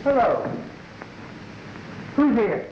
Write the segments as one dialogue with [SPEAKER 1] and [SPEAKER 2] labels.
[SPEAKER 1] Hello. Who's here?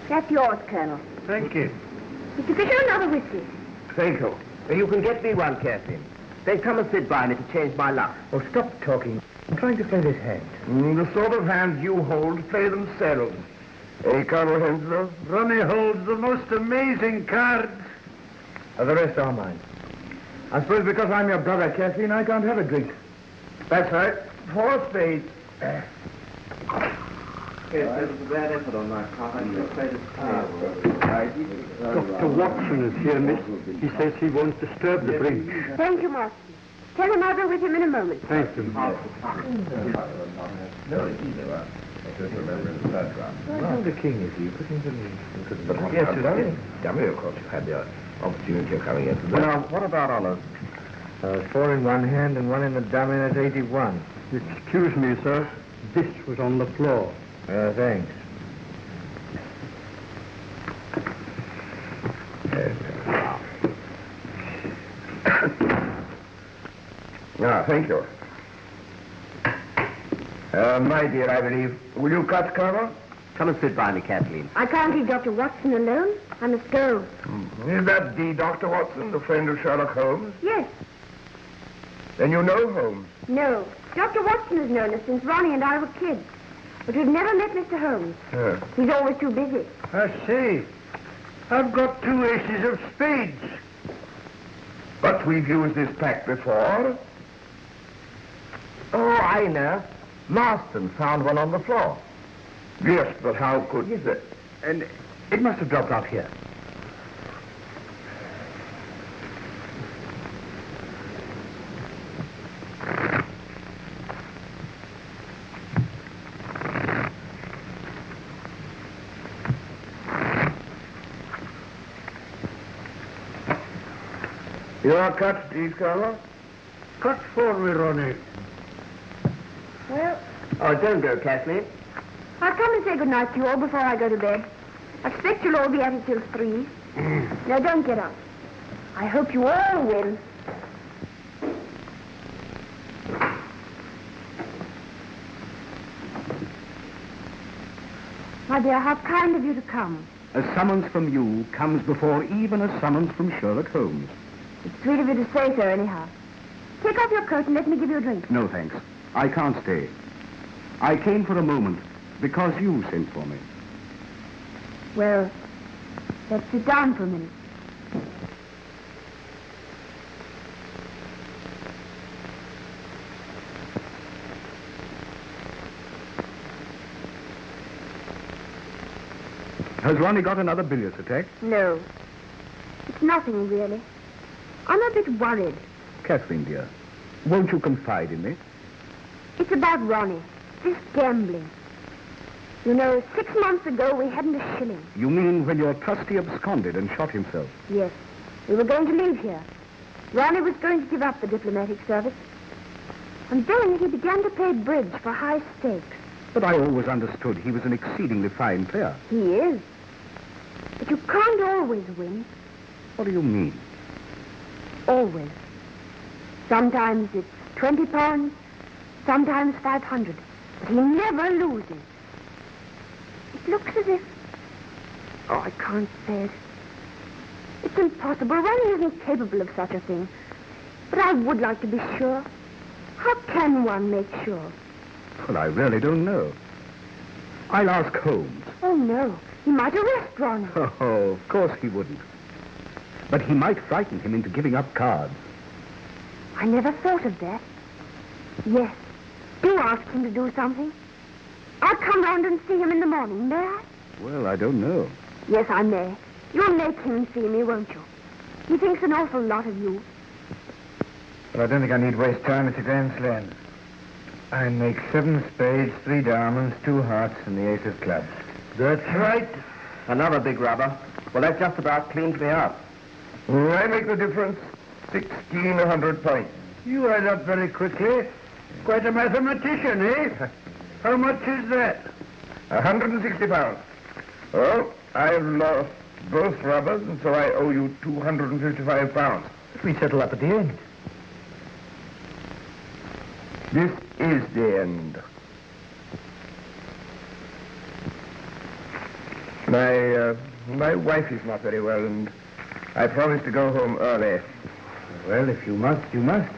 [SPEAKER 2] That's yours, Colonel.
[SPEAKER 3] Thank you.
[SPEAKER 2] Mr. Fisher, another whiskey.
[SPEAKER 1] Thank you. You can get me one, Catherine. Then come and sit by me to change my luck.
[SPEAKER 3] Oh, stop talking. I'm trying to play this hand.
[SPEAKER 1] The sort of hands you hold play themselves. Eh, Colonel Henslow?
[SPEAKER 3] Ronnie holds the most amazing cards. The rest are mine. I suppose because I'm your brother, Kathleen, I can't have a drink.
[SPEAKER 1] That's right. 4 spades.
[SPEAKER 4] Yes, there was a bad effort on my part. I just played his
[SPEAKER 3] Dr. Watson is here, miss. He says he won't disturb the bridge.
[SPEAKER 2] Thank you, Master. Tell him I'll be with him in a moment.
[SPEAKER 3] Thank you.
[SPEAKER 4] Oh,
[SPEAKER 3] the king is here. Put him to me.
[SPEAKER 1] Yes, dummy, of course, you had the opportunity of coming in today.
[SPEAKER 3] Now, what about Olive? 4 in one hand and 1 in the dummy, that's 81. Excuse me, sir. This was on the floor. Thanks.
[SPEAKER 1] Thank you. My dear, I believe. Will you cut, Colonel? Come and sit by me, Kathleen.
[SPEAKER 2] I can't leave Dr. Watson alone. I must go.
[SPEAKER 1] Is that the Dr. Watson, the friend of Sherlock Holmes?
[SPEAKER 2] Yes.
[SPEAKER 1] Then you know Holmes?
[SPEAKER 2] No. Dr. Watson has known us since Ronnie and I were kids. But we've never met Mr. Holmes. He's always too busy.
[SPEAKER 3] I see. I've got 2 aces of spades.
[SPEAKER 1] But we've used this pack before. Oh, I know. Marston found one on the floor. Yes, but how could he?
[SPEAKER 3] And it must have dropped out here.
[SPEAKER 1] Your cut, please, Colonel.
[SPEAKER 3] Cut for me, Ronnie.
[SPEAKER 2] Well,
[SPEAKER 1] Oh, don't go, Kathleen.
[SPEAKER 2] I'll come and say good night to you all before I go to bed. I expect you'll all be at it till 3. Now, don't get up. I hope you all win. My dear, how kind of you to come.
[SPEAKER 5] A summons from you comes before even a summons from Sherlock Holmes.
[SPEAKER 2] It's sweet of you to say so, anyhow. Take off your coat and let me give you a drink.
[SPEAKER 5] No, thanks. I can't stay. I came for a moment because you sent for me.
[SPEAKER 2] Well, let's sit down for a minute.
[SPEAKER 5] Has Ronnie got another bilious attack?
[SPEAKER 2] No. It's nothing, really. I'm a bit worried.
[SPEAKER 5] Kathleen, dear, won't you confide in me?
[SPEAKER 2] It's about Ronnie. This gambling. You know, 6 months ago, we hadn't a shilling.
[SPEAKER 5] You mean when your trustee absconded and shot himself?
[SPEAKER 2] Yes. We were going to leave here. Ronnie was going to give up the diplomatic service. And then he began to play bridge for high stakes.
[SPEAKER 5] But I always understood he was an exceedingly fine player.
[SPEAKER 2] He is. But you can't always win.
[SPEAKER 5] What do you mean?
[SPEAKER 2] Always. Sometimes it's £20, sometimes 500. But he never loses. It looks as if... Oh, I can't say it. It's impossible. Ronnie isn't capable of such a thing. But I would like to be sure. How can one make sure?
[SPEAKER 5] Well, I really don't know. I'll ask Holmes.
[SPEAKER 2] Oh, no. He might arrest Ronnie.
[SPEAKER 5] Oh, of course he wouldn't. But he might frighten him into giving up cards.
[SPEAKER 2] I never thought of that. Yes. Do ask him to do something. I'll come round and see him in the morning, may I?
[SPEAKER 5] Well, I don't know.
[SPEAKER 2] Yes, I may. You'll make him see me, won't you? He thinks an awful lot of you.
[SPEAKER 3] But I don't think I need waste time. It's a grand slam. I make 7 spades, 3 diamonds, 2 hearts, and the ace of clubs.
[SPEAKER 1] That's right. Another big rubber. Well, that just about cleans me up. I make the difference. 1,600 points.
[SPEAKER 3] You add up very quickly. Quite a mathematician, eh? How much is that?
[SPEAKER 1] 160 pounds. Well, I've lost both rubbers, and so I owe you 255 pounds.
[SPEAKER 3] We settle up at the end.
[SPEAKER 1] This is the end. My wife is not very well, and I promised to go home early.
[SPEAKER 3] Well, if you must, you must.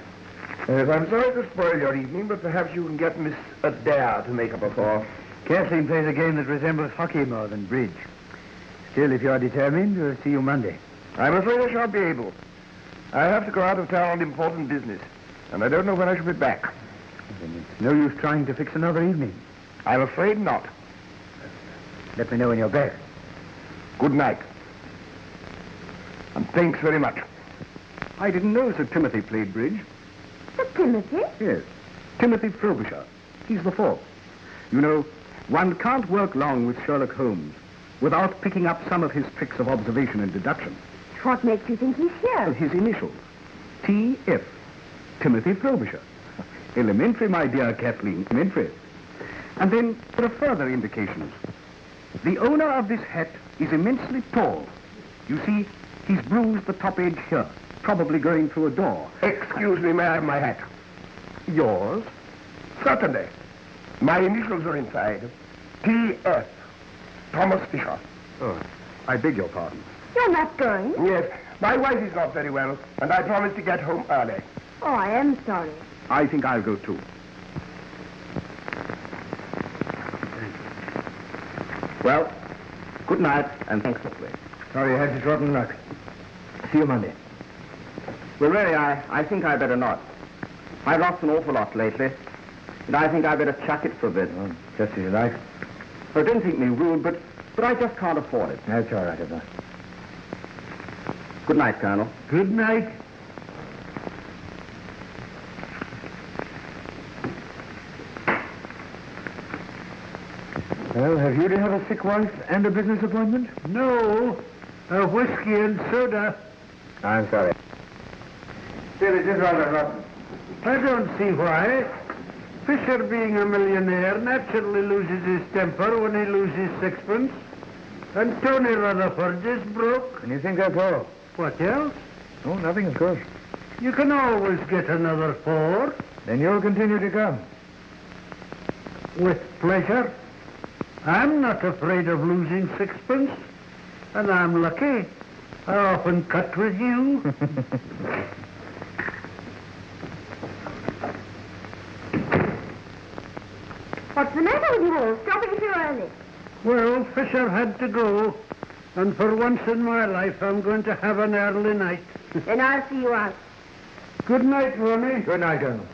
[SPEAKER 1] Yes, I'm sorry to spoil your evening, but perhaps you can get Miss Adair to make up a for.
[SPEAKER 3] Kathleen plays a game that resembles hockey more than bridge. Still, if you're determined, we'll see you Monday.
[SPEAKER 1] I'm afraid I shan't be able. I have to go out of town on important business, and I don't know when I shall be back.
[SPEAKER 3] Then it's no use trying to fix another evening.
[SPEAKER 1] I'm afraid not.
[SPEAKER 3] Let me know when you're back.
[SPEAKER 1] Good night. And thanks very much.
[SPEAKER 5] I didn't know Sir Timothy played bridge.
[SPEAKER 2] Sir Timothy?
[SPEAKER 5] Yes. Timothy Frobisher. He's the 4th. You know, one can't work long with Sherlock Holmes without picking up some of his tricks of observation and deduction.
[SPEAKER 2] What makes you think he's here?
[SPEAKER 5] His initials. T.F. Timothy Frobisher. Elementary, my dear Kathleen, elementary. And then there are further indications. The owner of this hat is immensely tall. You see, he's bruised the top edge here, probably going through a door.
[SPEAKER 1] Excuse me, may I have my hat?
[SPEAKER 5] Yours?
[SPEAKER 1] Certainly. My initials are inside. T.F. Thomas Fisher.
[SPEAKER 5] Oh, I beg your pardon.
[SPEAKER 2] You're not going?
[SPEAKER 1] Yes, my wife is not very well, and I promised to get home early.
[SPEAKER 2] Oh, I am sorry.
[SPEAKER 5] I think I'll go too.
[SPEAKER 1] Well, good night, and thanks for playing.
[SPEAKER 3] Sorry you had such rotten luck. See you Monday.
[SPEAKER 1] Well, really, I think I better not. I've lost an awful lot lately, and I think I better chuck it for a bit.
[SPEAKER 3] Oh, just as you like.
[SPEAKER 1] Oh, don't think me rude, but I just can't afford it.
[SPEAKER 3] That's all right, Eva.
[SPEAKER 1] Good night, Colonel.
[SPEAKER 3] Good night. Well, have you to have a sick wife and a business appointment? No. A whiskey and soda. I'm sorry.
[SPEAKER 1] Still, it is rather rotten.
[SPEAKER 3] I don't see why. Fisher, being a millionaire, naturally loses his temper when he loses sixpence. And Tony Rutherford is broke.
[SPEAKER 1] And you think that's all?
[SPEAKER 3] What else?
[SPEAKER 1] Oh, nothing, of course.
[SPEAKER 3] You can always get another 4.
[SPEAKER 1] Then you'll continue to come.
[SPEAKER 3] With pleasure. I'm not afraid of losing sixpence. And I'm lucky. I often cut with you.
[SPEAKER 2] What's the matter with you all? Stopping so early.
[SPEAKER 3] Well, Fisher had to go. And for once in my life, I'm going to have an early night.
[SPEAKER 2] Then I'll see you out.
[SPEAKER 3] Good night, Ronnie.
[SPEAKER 1] Good night, Colonel.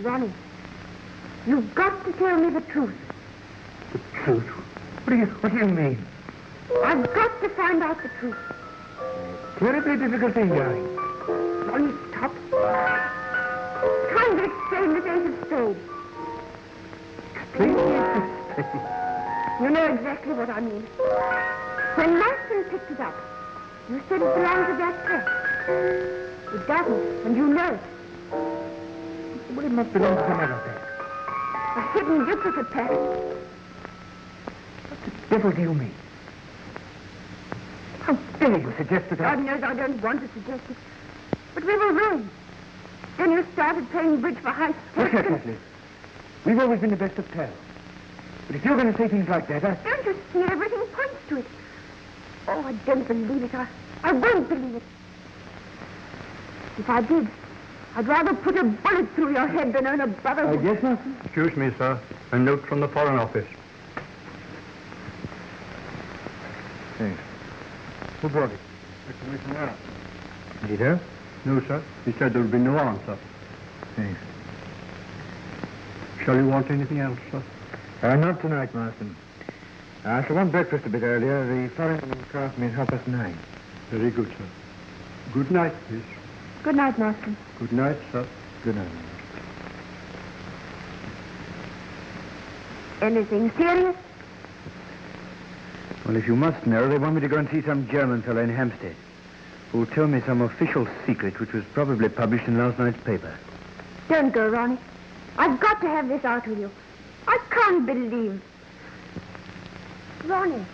[SPEAKER 2] Ronnie, you've got to tell me the truth.
[SPEAKER 1] The truth? What do you mean?
[SPEAKER 2] I've got to find out the truth.
[SPEAKER 1] Terribly difficult thing, darling.
[SPEAKER 2] Ronnie, stop. Trying to explain this ace of spades.
[SPEAKER 1] Explain it.
[SPEAKER 2] You know exactly what I mean. When Marston picked it up, you said it belonged to that press. It doesn't, and you know it.
[SPEAKER 1] Well, it must belong to some other pack.
[SPEAKER 2] A hidden duplicate pack.
[SPEAKER 1] What the devil do you mean? How dare you suggest that
[SPEAKER 2] God knows I don't want to suggest it. But we were ruined. Then you started playing bridge for high
[SPEAKER 1] Look
[SPEAKER 2] stakes.
[SPEAKER 1] here, Leslie. We've always been the best of pals. But if you're going to say things like that,
[SPEAKER 2] Don't you see everything points to it? Oh, I don't believe it. I won't believe it. If I did, I'd rather put a bullet through your head than own a brotherhood.
[SPEAKER 1] Yes, Master?
[SPEAKER 3] Excuse me, sir. A note from the Foreign Office.
[SPEAKER 1] Thanks. Who brought it?
[SPEAKER 3] The Commissioner.
[SPEAKER 1] Did he know?
[SPEAKER 3] No, sir. He said there would be no answer.
[SPEAKER 1] Thanks.
[SPEAKER 3] Shall you want anything else, sir?
[SPEAKER 1] Not tonight, Marston. I shall want breakfast a bit earlier. The foreign craft means 9:30.
[SPEAKER 3] Very good, sir. Good night, please.
[SPEAKER 2] Good night, Marston.
[SPEAKER 3] Good night, sir.
[SPEAKER 1] Good night.
[SPEAKER 2] Anything serious?
[SPEAKER 5] Well, if you must know, they want me to go and see some German fellow in Hampstead who'll tell me some official secret which was probably published in last night's paper.
[SPEAKER 2] Don't go, Ronnie. I've got to have this out with you. I can't believe. Ronnie.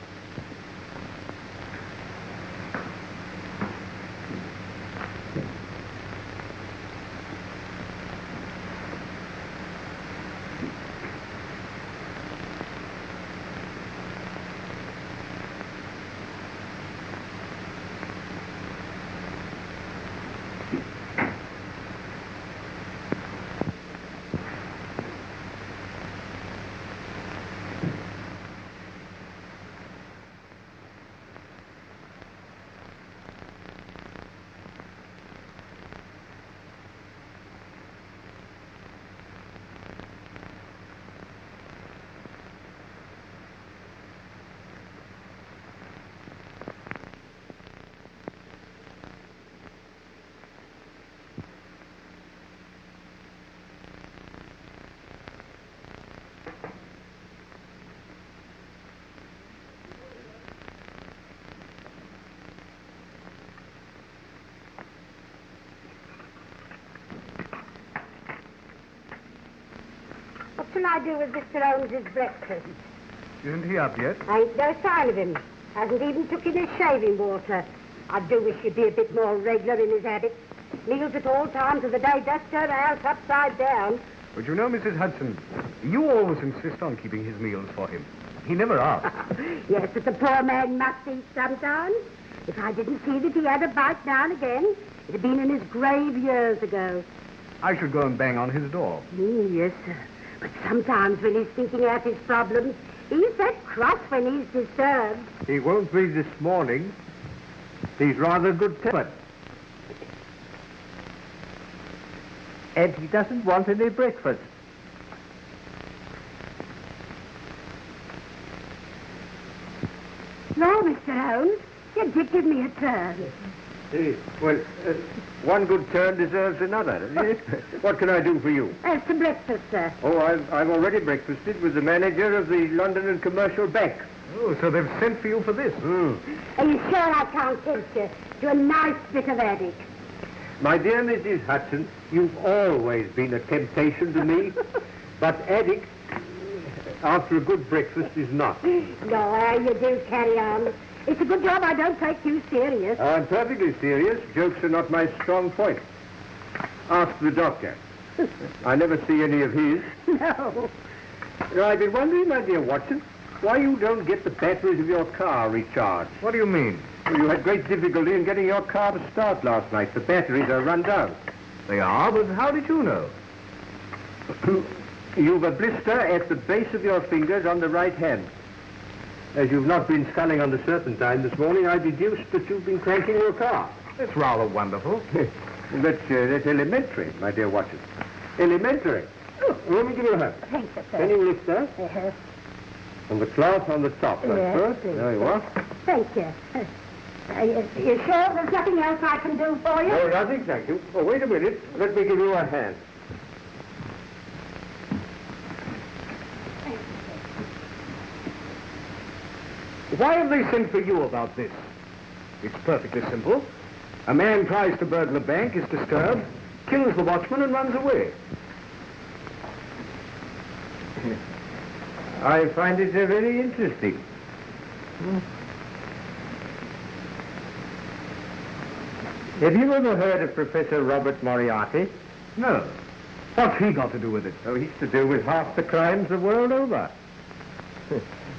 [SPEAKER 2] shall I do with Mr. Holmes's breakfast?
[SPEAKER 5] Isn't he up yet?
[SPEAKER 2] Ain't no sign of him. Hasn't even took in his shaving water. I do wish he'd be a bit more regular in his habits. Meals at all times of the day does turn the house upside down.
[SPEAKER 5] But you know, Mrs. Hudson, you always insist on keeping his meals for him. He never asks.
[SPEAKER 2] Yes, but the poor man must eat sometimes. If I didn't see that he had a bite now and again, it'd have been in his grave years ago.
[SPEAKER 5] I should go and bang on his door.
[SPEAKER 2] Yes, sir. But sometimes when he's thinking out his problems, he's that cross when he's disturbed.
[SPEAKER 3] He won't be this morning. He's rather good-tempered. And he doesn't want any breakfast.
[SPEAKER 2] No, Mr. Holmes, you did give me a turn.
[SPEAKER 3] Well, one good turn deserves another, doesn't it? What can I do for you?
[SPEAKER 2] As to breakfast, sir.
[SPEAKER 3] Oh, I've already breakfasted with the manager of the London and Commercial Bank.
[SPEAKER 5] Oh, so they've sent for you for this?
[SPEAKER 2] Are you sure I can't tempt you to a nice bit of addict?
[SPEAKER 3] My dear Mrs. Hudson, you've always been a temptation to me, but addict, after a good breakfast, is not.
[SPEAKER 2] No, you do carry on. It's a good job I don't take you serious.
[SPEAKER 3] I'm perfectly serious. Jokes are not my strong point. Ask the doctor. I never see any of his.
[SPEAKER 2] No.
[SPEAKER 3] I've been wondering, my dear Watson, why you don't get the batteries of your car recharged.
[SPEAKER 5] What do you mean?
[SPEAKER 3] Well, you had great difficulty in getting your car to start last night. The batteries are run down.
[SPEAKER 5] They are, but how did you know?
[SPEAKER 3] You've a blister at the base of your fingers on the right hand. As you've not been sculling on the serpentine this morning, I deduced that you've been cranking your car.
[SPEAKER 5] It's rather wonderful.
[SPEAKER 3] That's elementary, my dear Watson. Elementary. Oh, let me give you a hand.
[SPEAKER 2] Thank you, sir.
[SPEAKER 3] Any lifter?
[SPEAKER 2] Yes.
[SPEAKER 3] And the cloth on the top. That's
[SPEAKER 2] Yes,
[SPEAKER 3] good.
[SPEAKER 2] please.
[SPEAKER 3] There you are.
[SPEAKER 2] Thank you. You sure there's nothing else I can do for you?
[SPEAKER 3] No, nothing, thank you. Oh, wait a minute. Let me give you a hand.
[SPEAKER 5] Why have they sent for you about this? It's perfectly simple. A man tries to burgle a bank, is disturbed, kills the watchman, and runs away.
[SPEAKER 3] I find it very interesting. Have you ever heard of Professor Robert Moriarty?
[SPEAKER 5] No. What's he got to do with it?
[SPEAKER 3] Oh, he's to do with half the crimes the world over.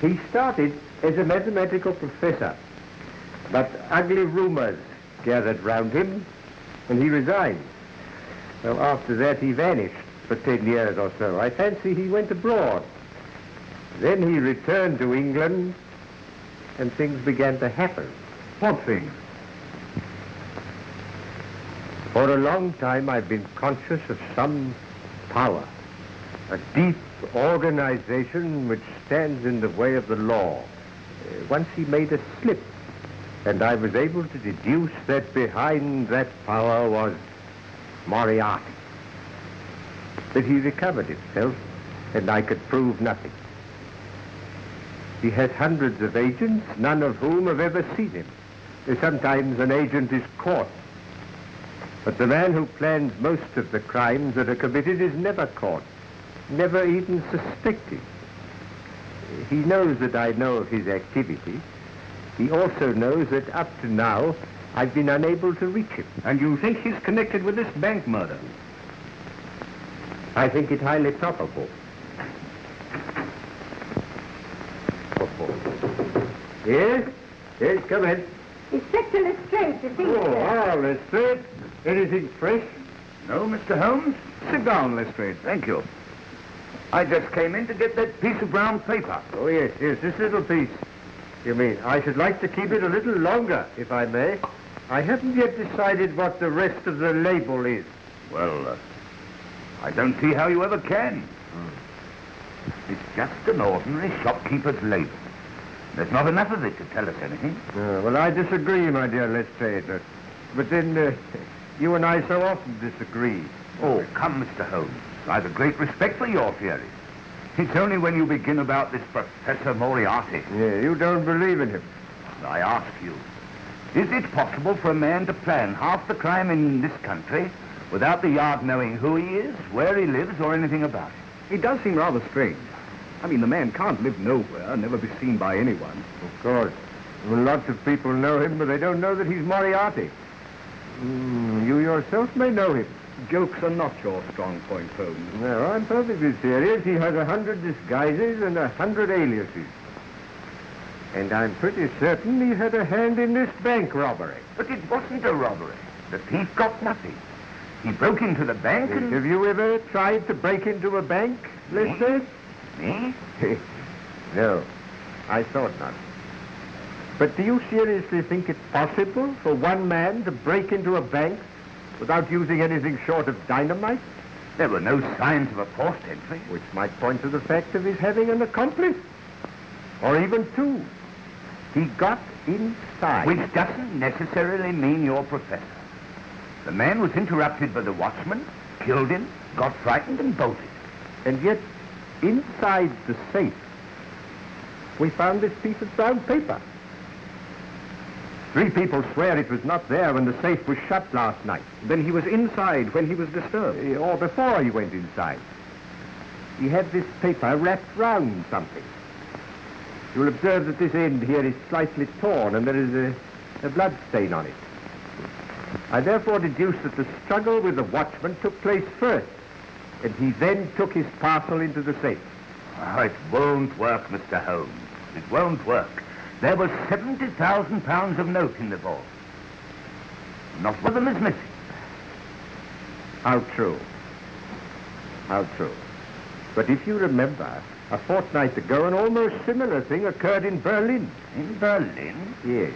[SPEAKER 3] He started as a mathematical professor, but ugly rumors gathered round him, and he resigned. Well, after that, he vanished for 10 years or so. I fancy he went abroad. Then he returned to England, and things began to happen.
[SPEAKER 5] What thing?
[SPEAKER 3] For a long time, I've been conscious of some power, a deep organization which stands in the way of the law. Once he made a slip, and I was able to deduce that behind that power was Moriarty. But he recovered himself, and I could prove nothing. He has hundreds of agents, none of whom have ever seen him. Sometimes an agent is caught. But the man who plans most of the crimes that are committed is never caught, never even suspected. He knows that I know of his activity. He also knows that up to now, I've been unable to reach him.
[SPEAKER 5] And you think he's connected with this bank murder?
[SPEAKER 3] I think it highly probable. Yes? Yes, come in.
[SPEAKER 2] Inspector Lestrade to see you,
[SPEAKER 3] Oh,
[SPEAKER 2] sir.
[SPEAKER 3] Lestrade. Anything fresh?
[SPEAKER 1] No, Mr. Holmes?
[SPEAKER 5] Sit down, Lestrade.
[SPEAKER 1] Thank you. I just came in to get that piece of brown paper.
[SPEAKER 3] Oh, yes, this little piece. You mean, I should like to keep it a little longer, if I may. I haven't yet decided what the rest of the label is.
[SPEAKER 1] Well, I don't see how you ever can. It's just an ordinary shopkeeper's label. There's not enough of it to tell us anything.
[SPEAKER 3] Well, I disagree, my dear Lestrade. But then, you and I so often disagree.
[SPEAKER 1] Oh, come, Mr. Holmes. I've a great respect for your theories. It's only when you begin about this Professor Moriarty.
[SPEAKER 3] Yeah, you don't believe in him.
[SPEAKER 1] I ask you, is it possible for a man to plan half the crime in this country without the Yard knowing who he is, where he lives, or anything about it?
[SPEAKER 5] It does seem rather strange. I mean, the man can't live nowhere, never be seen by anyone.
[SPEAKER 3] Of course. Well, lots of people know him, but they don't know that he's Moriarty. You yourself may know him.
[SPEAKER 5] Jokes are not your strong point, Holmes.
[SPEAKER 3] No, I'm perfectly serious. He has 100 disguises and 100 aliases. And I'm pretty certain he had a hand in this bank robbery.
[SPEAKER 1] But it wasn't a robbery. The thief got nothing. He broke into the bank and...
[SPEAKER 3] Have you ever tried to break into a bank, Leslie?
[SPEAKER 1] Me?
[SPEAKER 3] No, I thought not. But do you seriously think it's possible for one man to break into a bank without using anything short of dynamite?
[SPEAKER 1] There were no signs of a forced entry.
[SPEAKER 3] Which might point to the fact of his having an accomplice. Or even two. He got inside.
[SPEAKER 1] Which doesn't necessarily mean you're professor. The man was interrupted by the watchman, killed him, got frightened and bolted.
[SPEAKER 3] And yet, inside the safe, we found this piece of brown paper. 3 people swear it was not there when the safe was shut last night.
[SPEAKER 5] Then he was inside when he was disturbed.
[SPEAKER 3] Or before he went inside. He had this paper wrapped round something. You'll observe that this end here is slightly torn and there is a blood stain on it. I therefore deduce that the struggle with the watchman took place first, and he then took his parcel into the safe.
[SPEAKER 1] Oh, it won't work, Mr. Holmes. It won't work. There was £70,000 of note in the vault. Not one of them is missing.
[SPEAKER 3] How true. How true. But if you remember, a fortnight ago, an almost similar thing occurred in Berlin.
[SPEAKER 1] In Berlin?
[SPEAKER 3] Yes.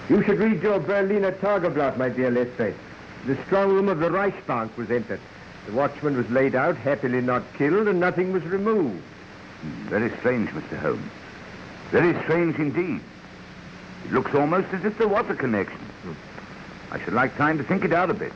[SPEAKER 3] You should read your Berliner Tageblatt, my dear Leslie. The strong room of the Reichsbank was entered. The watchman was laid out, happily not killed, and nothing was removed.
[SPEAKER 1] Very strange, Mr. Holmes. Very strange indeed. It looks almost as if there was a connection. I should like time to think it out a bit.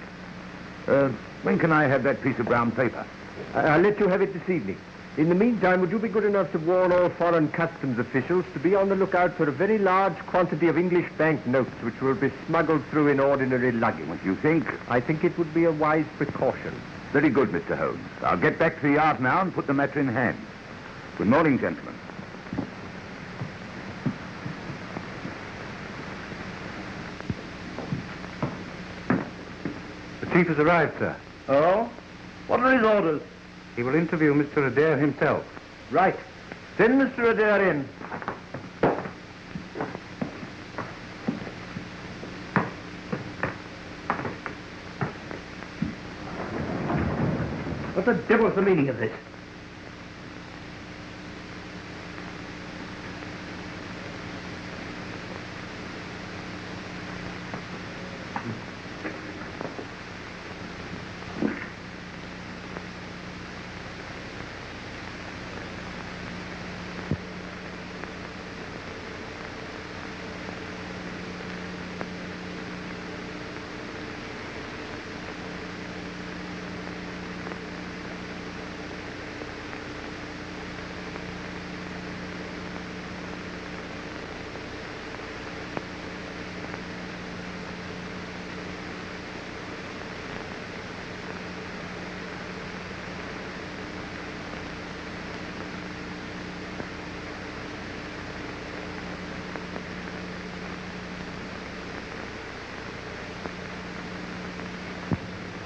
[SPEAKER 1] When can I have that piece of brown paper?
[SPEAKER 3] I'll let you have it this evening. In the meantime, would you be good enough to warn all foreign customs officials to be on the lookout for a very large quantity of English bank notes which will be smuggled through in ordinary luggage?
[SPEAKER 1] What do you think?
[SPEAKER 3] I think it would be a wise precaution.
[SPEAKER 1] Very good, Mr. Holmes. I'll get back to the yard now and put the matter in hand. Good morning, gentlemen.
[SPEAKER 5] The chief has arrived, sir.
[SPEAKER 3] Oh? What are his orders?
[SPEAKER 5] He will interview Mr. Adair himself.
[SPEAKER 3] Right. Send Mr. Adair in.
[SPEAKER 5] What the devil's the meaning of this?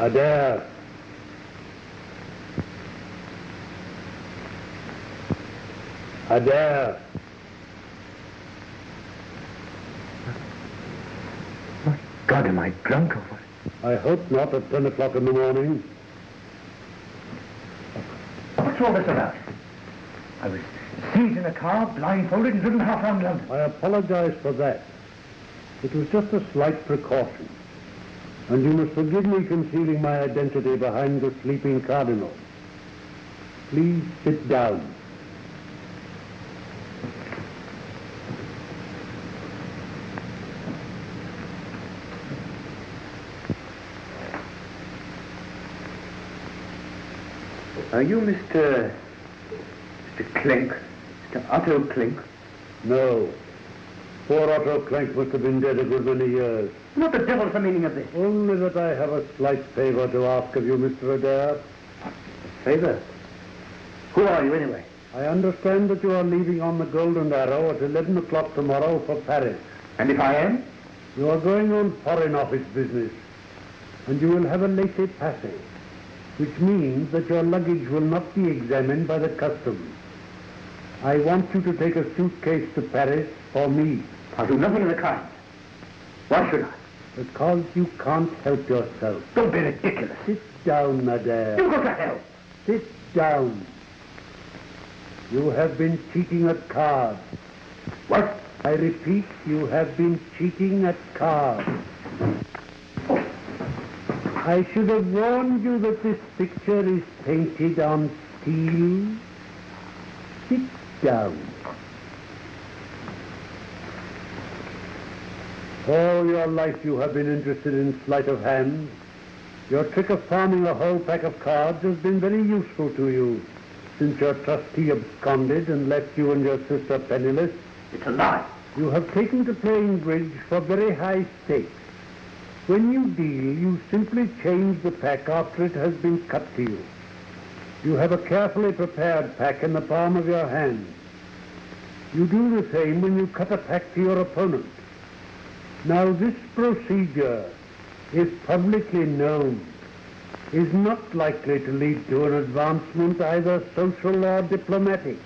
[SPEAKER 6] Adair. Adair.
[SPEAKER 3] My God, am I drunk or what?
[SPEAKER 6] I hope not at 10 o'clock in the morning.
[SPEAKER 5] What's all this about? I was seized in a car, blindfolded, and driven half around London.
[SPEAKER 6] I apologize for that. It was just a slight precaution. And you must forgive me concealing my identity behind the Sleeping Cardinal. Please sit down.
[SPEAKER 5] Are you Mr. Clink? Mr. Otto Clink?
[SPEAKER 6] No. Poor Otto Clink must have been dead a good many years.
[SPEAKER 5] What the devil's the meaning of this?
[SPEAKER 6] Only that I have a slight favor to ask of you, Mr. Adair. Say that.
[SPEAKER 5] Who are you, anyway?
[SPEAKER 6] I understand that you are leaving on the Golden Arrow at 11 o'clock tomorrow for Paris.
[SPEAKER 5] And if I am?
[SPEAKER 6] You are going on Foreign Office business, and you will have a laissez-passer, which means that your luggage will not be examined by the customs. I want you to take a suitcase to Paris for me.
[SPEAKER 5] I'll do nothing of the kind. Why should I?
[SPEAKER 6] Because you can't help yourself.
[SPEAKER 5] Don't be ridiculous.
[SPEAKER 6] Sit down, Madame.
[SPEAKER 5] You go to hell.
[SPEAKER 6] Sit down. You have been cheating at cards.
[SPEAKER 5] What?
[SPEAKER 6] I repeat, you have been cheating at cards. I should have warned you that this picture is painted on steel. Sit down. All your life you have been interested in sleight of hand. Your trick of palming a whole pack of cards has been very useful to you since your trustee absconded and left you and your sister penniless.
[SPEAKER 5] It's a lie.
[SPEAKER 6] You have taken to playing bridge for very high stakes. When you deal, you simply change the pack after it has been cut to you. You have a carefully prepared pack in the palm of your hand. You do the same when you cut a pack to your opponent. Now, this procedure, if publicly known, is not likely to lead to an advancement either social or diplomatic.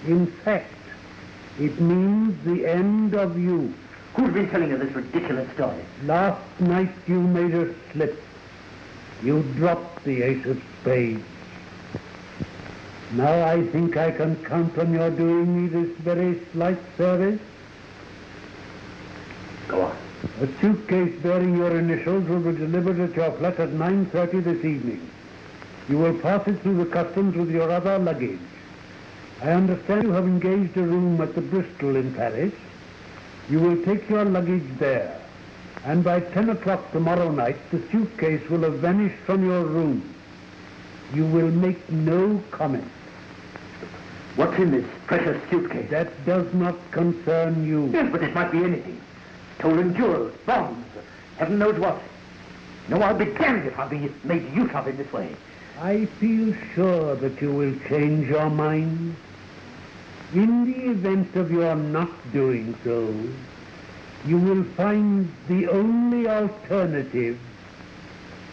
[SPEAKER 6] In fact, it means the end of you.
[SPEAKER 5] Who's been telling you this ridiculous story?
[SPEAKER 6] Last night you made a slip. You dropped the ace of spades. Now I think I can count on your doing me this very slight service.
[SPEAKER 5] Go on.
[SPEAKER 6] A suitcase bearing your initials will be delivered at your flat at 9:30 this evening. You will pass it through the customs with your other luggage. I understand you have engaged a room at the Bristol in Paris. You will take your luggage there, and by 10 o'clock tomorrow night, the suitcase will have vanished from your room. You will make no comment.
[SPEAKER 5] What's in this precious suitcase?
[SPEAKER 6] That does not concern you.
[SPEAKER 5] Yes, but it might be anything. Stolen jewels, bonds, heaven knows what. No, I'll be damned if I'll be made use of in this way.
[SPEAKER 6] I feel sure that you will change your mind. In the event of your not doing so, you will find the only alternative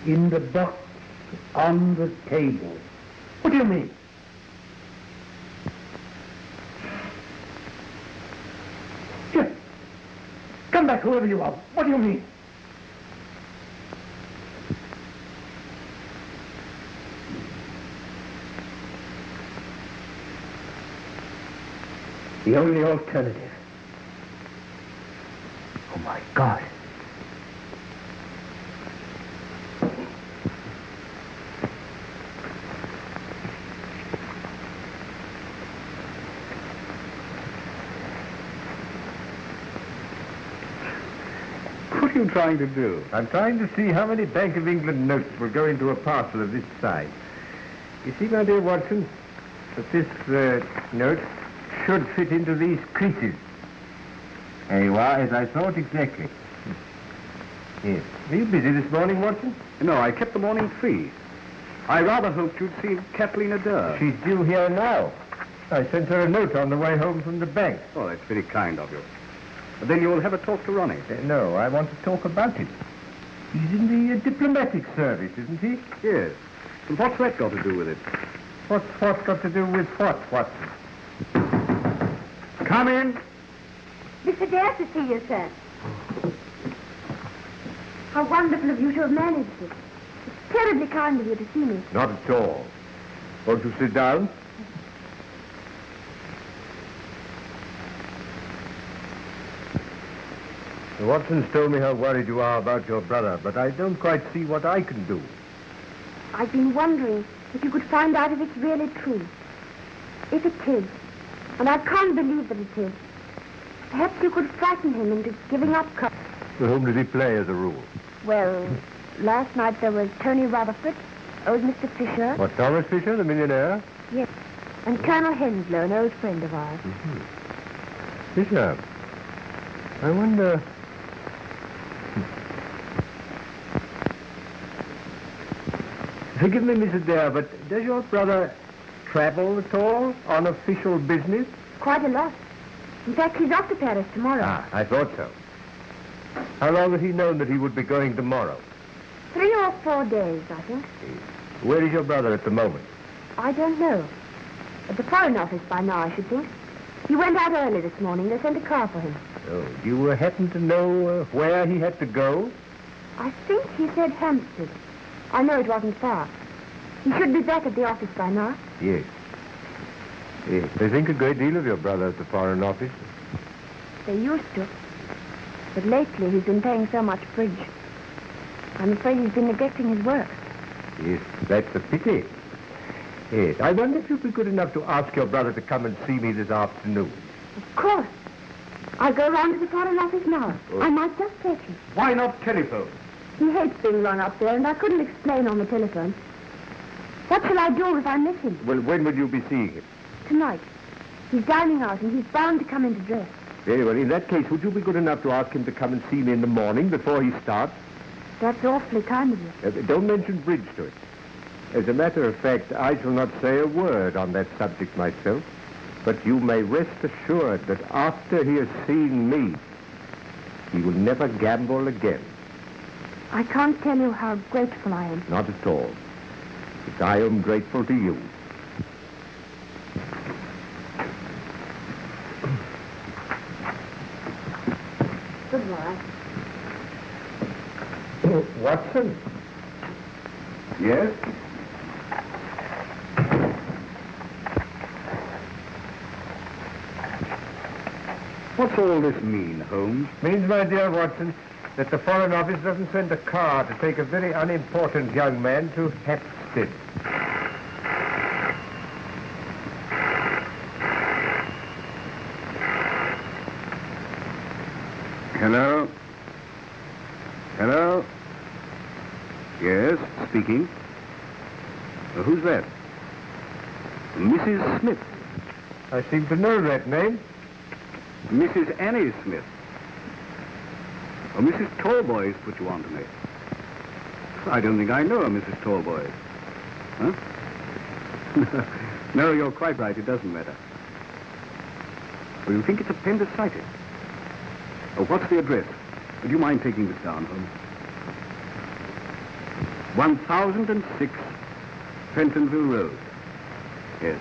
[SPEAKER 6] in the box on the table.
[SPEAKER 5] What do you mean? Here. Come back, whoever you are. What do you mean? The only alternative. Oh, my God.
[SPEAKER 3] What are you trying to do? I'm trying to see how many Bank of England notes will go into a parcel of this size. You see, my dear Watson, that this note should fit into these creases. There you are, as I thought exactly. Yes. Were you busy this morning, Watson?
[SPEAKER 5] No, I kept the morning free. I rather hoped you'd see Kathleen Adair.
[SPEAKER 3] She's due here now. I sent her a note on the way home from the bank.
[SPEAKER 5] Oh, that's very kind of you. But then you'll have a talk to Ronnie.
[SPEAKER 3] No, I want to talk about it. He's in the diplomatic service, isn't he?
[SPEAKER 5] Yes. And what's that got to do with it?
[SPEAKER 3] What's what got to do with what, Watson?
[SPEAKER 5] Come in.
[SPEAKER 2] Mr. Dare to see you, sir. How wonderful of you to have managed it. It's terribly kind of you to see me.
[SPEAKER 3] Not at all. Won't you sit down? Watson's told me how worried you are about your brother, but I don't quite see what I can do.
[SPEAKER 2] I've been wondering if you could find out if it's really true. If it is, and I can't believe that it is, perhaps you could frighten him into giving up.
[SPEAKER 3] To whom did he play as a rule?
[SPEAKER 2] Well, last night there was Tony Rutherford, old Mr. Fisher.
[SPEAKER 3] What, Thomas Fisher, the millionaire?
[SPEAKER 2] Yes, and Colonel Henslow, an old friend of ours.
[SPEAKER 3] Mm-hmm. Fisher. I wonder... Forgive me, Mrs. Dare, but does your brother travel at all on official business?
[SPEAKER 2] Quite a lot. In fact, he's off to Paris tomorrow.
[SPEAKER 3] Ah, I thought so. How long has he known that he would be going tomorrow?
[SPEAKER 2] 3 or 4 days, I think.
[SPEAKER 3] Where is your brother at the moment?
[SPEAKER 2] I don't know. At the Foreign Office by now, I should think. He went out early this morning. They sent a car for him.
[SPEAKER 3] Oh, do you happen to know where he had to go?
[SPEAKER 2] I think he said Hampstead. I know it wasn't far. He should be back at the office by now.
[SPEAKER 3] Yes. Yes. They think a great deal of your brother at the Foreign Office.
[SPEAKER 2] They used to. But lately he's been playing so much bridge. I'm afraid he's been neglecting his work.
[SPEAKER 3] Yes, that's a pity. Yes, I wonder if you'd be good enough to ask your brother to come and see me this afternoon.
[SPEAKER 2] Of course. I'll go round to the Foreign Office now.
[SPEAKER 3] Oh.
[SPEAKER 2] I might just take him.
[SPEAKER 5] Why not telephone?
[SPEAKER 2] He hates being rung up there, and I couldn't explain on the telephone. What shall I do if I miss him?
[SPEAKER 3] Well, when will you be seeing him?
[SPEAKER 2] Tonight. He's dining out, and he's bound to come into dress.
[SPEAKER 3] Very well. In that case, would you be good enough to ask him to come and see me in the morning before he starts?
[SPEAKER 2] That's awfully kind of you.
[SPEAKER 3] Don't mention bridge to it. As a matter of fact, I shall not say a word on that subject myself, but you may rest assured that after he has seen me, he will never gamble again.
[SPEAKER 2] I can't tell you how grateful I am.
[SPEAKER 3] Not at all. But I am grateful to you.
[SPEAKER 2] Goodbye.
[SPEAKER 3] Watson?
[SPEAKER 5] Yes? What's all this mean, Holmes?
[SPEAKER 3] Means, my dear Watson, that the Foreign Office doesn't send a car to take a very unimportant young man to Hampstead.
[SPEAKER 5] Hello? Hello? Yes, speaking. Who's that? Mrs. Smith.
[SPEAKER 3] I seem to know that name.
[SPEAKER 5] Mrs. Annie Smith. Oh, Mrs. Talboys put you on to me. I don't think I know a Mrs. Talboys. Huh? No, you're quite right. It doesn't matter. Well, you think it's appendicitis? Oh, what's the address? Would you mind taking this down, Holmes? 1006 Pentonville Road. Yes.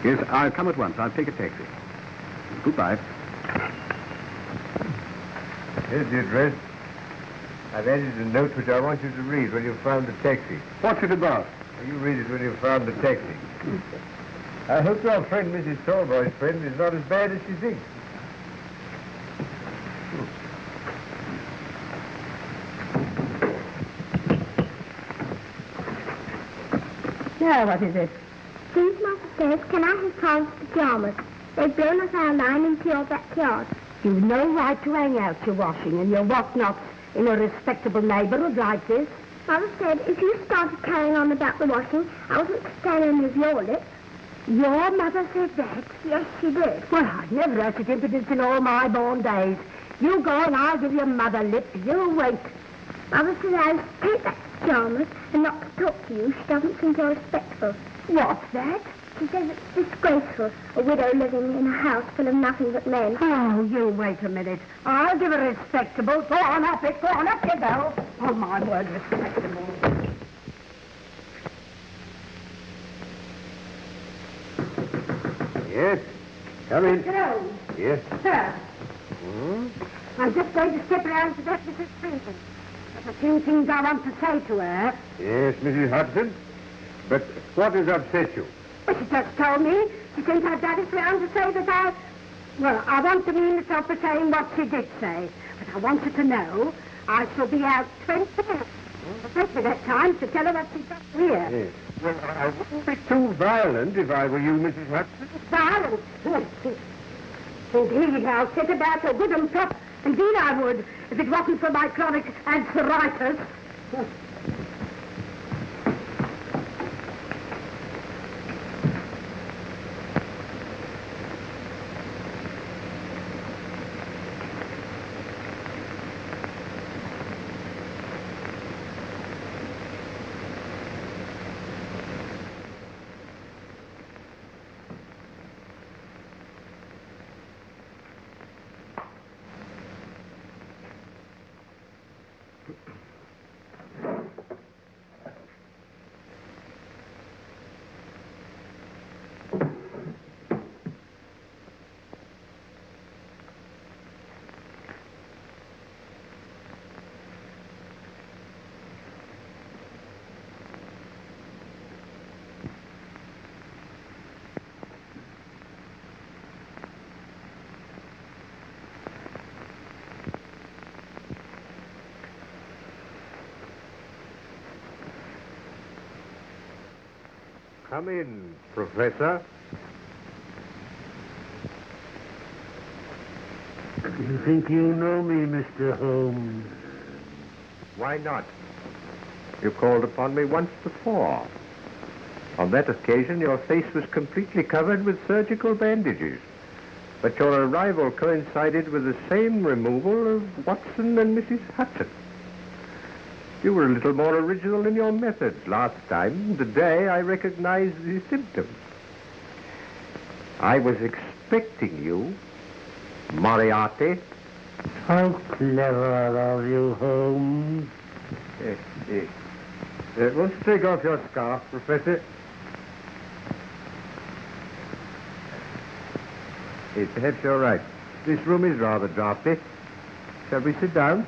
[SPEAKER 5] Yes, I'll come at once. I'll take a taxi. Goodbye.
[SPEAKER 3] Here's the address. I've added a note which I want you to read when you've found the taxi.
[SPEAKER 5] What's it about?
[SPEAKER 3] You read it when you've found the taxi. I hope your friend, Mrs. Talboys' friend, is not as bad as she thinks.
[SPEAKER 2] Now, what is it?
[SPEAKER 7] Please, Master says, can I have Paul's pajamas? They've blown us our line into your backyard.
[SPEAKER 2] You've no right to hang out your washing and your whatnots in a respectable neighbourhood like this.
[SPEAKER 7] Mother said if you started carrying on about the washing, I wasn't to stand in with your lip.
[SPEAKER 2] Your mother said that?
[SPEAKER 7] Yes, she did.
[SPEAKER 2] Well, I've never had such impudence in all my born days. You go and I'll give your mother lip. You wait.
[SPEAKER 7] Mother said I was to take back the pajamas and not to talk to you. She doesn't think you're respectful.
[SPEAKER 2] What's that?
[SPEAKER 7] She says it's disgraceful, a widow living in a house full of nothing but men.
[SPEAKER 2] Oh, you wait a minute. I'll give her respectable. Go on up it. Go on up you go. Oh, my word, respectable.
[SPEAKER 3] Yes? Come in.
[SPEAKER 2] Hello.
[SPEAKER 3] Yes?
[SPEAKER 2] Sir,
[SPEAKER 3] Hmm?
[SPEAKER 2] I'm just going to step round to that Mrs. Stephenson. There's a few things I want to say to her.
[SPEAKER 3] Yes, Mrs. Hudson. But what has upset you?
[SPEAKER 2] Well, she just told me. She sent her daddy round to say that I want to mean the for saying what she did say. But I want her to know I shall be out 20 minutes. Take me that time to tell her what she does here.
[SPEAKER 3] Yes. Well, I wouldn't be too violent if I were you, Mrs. Hudson.
[SPEAKER 2] Violent. Indeed, I'll sit about her good and prop. Indeed, I would, if it wasn't for my chronic arthritis.
[SPEAKER 3] Come in, Professor.
[SPEAKER 6] You think you know me, Mr. Holmes?
[SPEAKER 3] Why not? You called upon me once before. On that occasion, your face was completely covered with surgical bandages. But your arrival coincided with the same removal of Watson and Mrs. Hudson. You were a little more original in your methods last time. Today, I recognized the symptoms. I was expecting you, Moriarty.
[SPEAKER 6] How clever are you, Holmes?
[SPEAKER 3] Let's take off your scarf, Professor. Perhaps you're right. This room is rather draughty. Shall we sit down?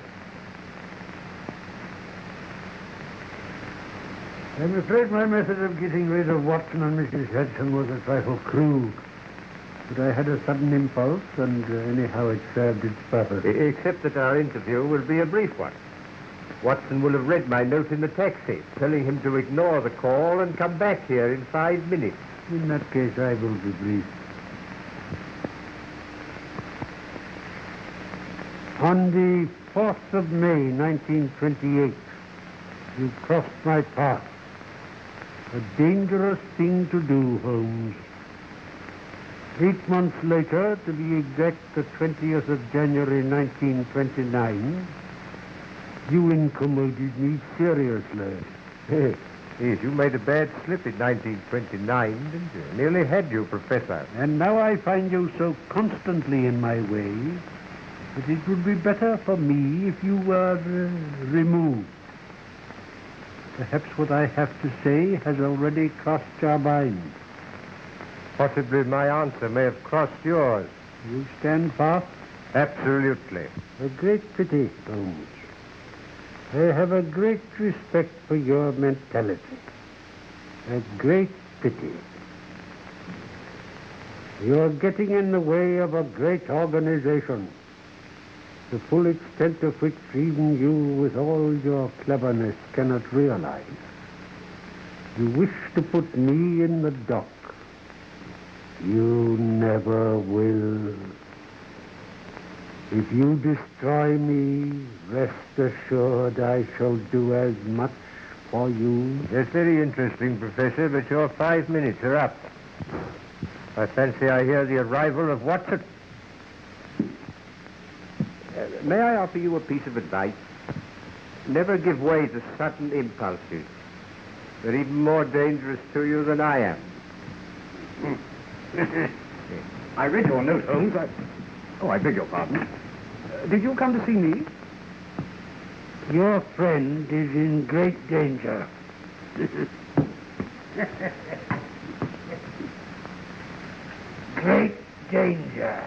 [SPEAKER 6] I'm afraid my method of getting rid of Watson and Mrs. Hudson was a trifle crude. But I had a sudden impulse, and anyhow it served its purpose.
[SPEAKER 3] Except that our interview will be a brief one. Watson will have read my note in the taxi, telling him to ignore the call and come back here in 5 minutes.
[SPEAKER 6] In that case, I will be brief. On the 4th of May, 1928, you crossed my path. A dangerous thing to do, Holmes. 8 months later, to be exact, the 20th of January, 1929, you incommoded me seriously.
[SPEAKER 3] Yes, you made a bad slip in 1929, didn't you? Nearly had you, Professor.
[SPEAKER 6] And now I find you so constantly in my way that it would be better for me if you were removed. Perhaps what I have to say has already crossed your mind.
[SPEAKER 3] Possibly my answer may have crossed yours.
[SPEAKER 6] You stand fast?
[SPEAKER 3] Absolutely.
[SPEAKER 6] A great pity, Holmes. I have a great respect for your mentality. A great pity. You're getting in the way of a great organization, the full extent of which even you, with all your cleverness, cannot realize. You wish to put me in the dock. You never will. If you destroy me, rest assured I shall do as much for you.
[SPEAKER 3] That's very interesting, Professor, but your 5 minutes are up. I fancy I hear the arrival of Watson. May I offer you a piece of advice? Never give way to sudden impulses. They're even more dangerous to you than I am.
[SPEAKER 5] I read your note, Holmes. I beg your pardon. Did you come to see me?
[SPEAKER 6] Your friend is in great danger. Great danger.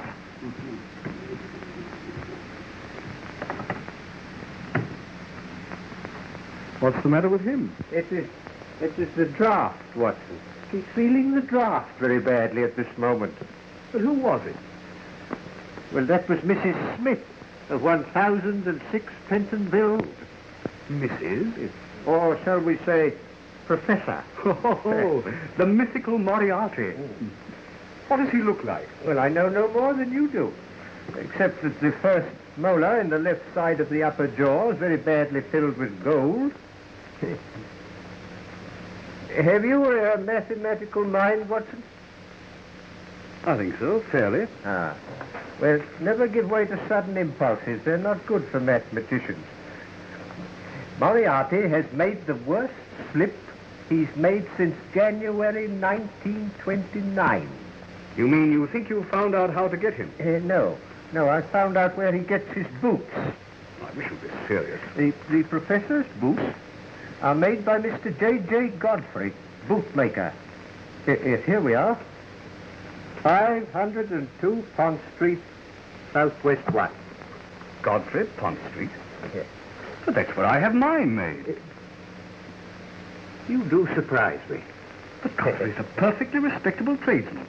[SPEAKER 5] What's the matter with him?
[SPEAKER 3] It is the draft, Watson. He's feeling the draft very badly at this moment.
[SPEAKER 5] But who was it?
[SPEAKER 3] Well, that was Mrs. Smith of 1006 Pentonville.
[SPEAKER 5] Mrs.?
[SPEAKER 3] Or shall we say, Professor.
[SPEAKER 5] Oh, the mythical Moriarty. What does he look like?
[SPEAKER 3] Well, I know no more than you do. Except that the first molar in the left side of the upper jaw is very badly filled with gold. Have you a mathematical mind, Watson?
[SPEAKER 5] I think so, fairly.
[SPEAKER 3] Ah. Well, never give way to sudden impulses. They're not good for mathematicians. Moriarty has made the worst slip he's made since January 1929.
[SPEAKER 5] You mean you think you found out how to get him?
[SPEAKER 3] No. No, I found out where he gets his boots.
[SPEAKER 5] I wish you'd be serious.
[SPEAKER 3] The professor's boots are made by Mr. J.J. Godfrey, bootmaker. Here we are. 502 Pont Street, Southwest 1.
[SPEAKER 5] Godfrey, Pont Street?
[SPEAKER 3] Yes.
[SPEAKER 5] But that's where I have mine made.
[SPEAKER 3] You do surprise me.
[SPEAKER 5] But Godfrey's a perfectly respectable tradesman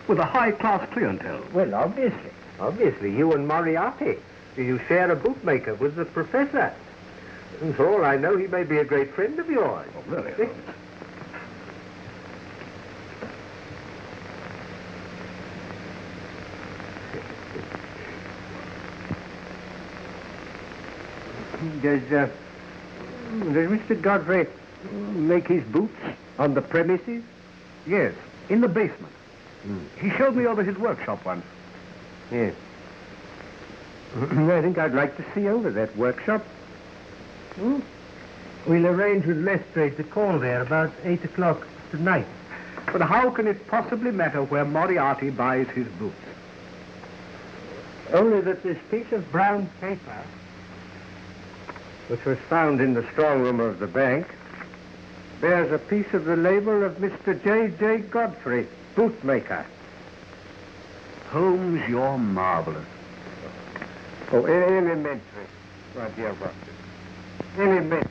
[SPEAKER 5] with a high-class clientele.
[SPEAKER 3] Well, obviously. Obviously, you and Moriarty. You share a bootmaker with the professor. And for all I know, he may be a great friend of yours.
[SPEAKER 5] Oh, really?
[SPEAKER 3] Does Mr. Godfrey make his boots on the premises?
[SPEAKER 5] Yes, in the basement. He showed me over his workshop once.
[SPEAKER 3] Yes. I think I'd like to see over that workshop. We'll arrange with Lestrade to call there about 8 o'clock tonight.
[SPEAKER 5] But how can it possibly matter where Moriarty buys his boots?
[SPEAKER 3] Only that this piece of brown paper, which was found in the strong room of the bank, bears a piece of the label of Mr. J.J. Godfrey, bootmaker.
[SPEAKER 5] Holmes, you're marvelous.
[SPEAKER 3] Oh, elementary, my dear Watson. Elementary.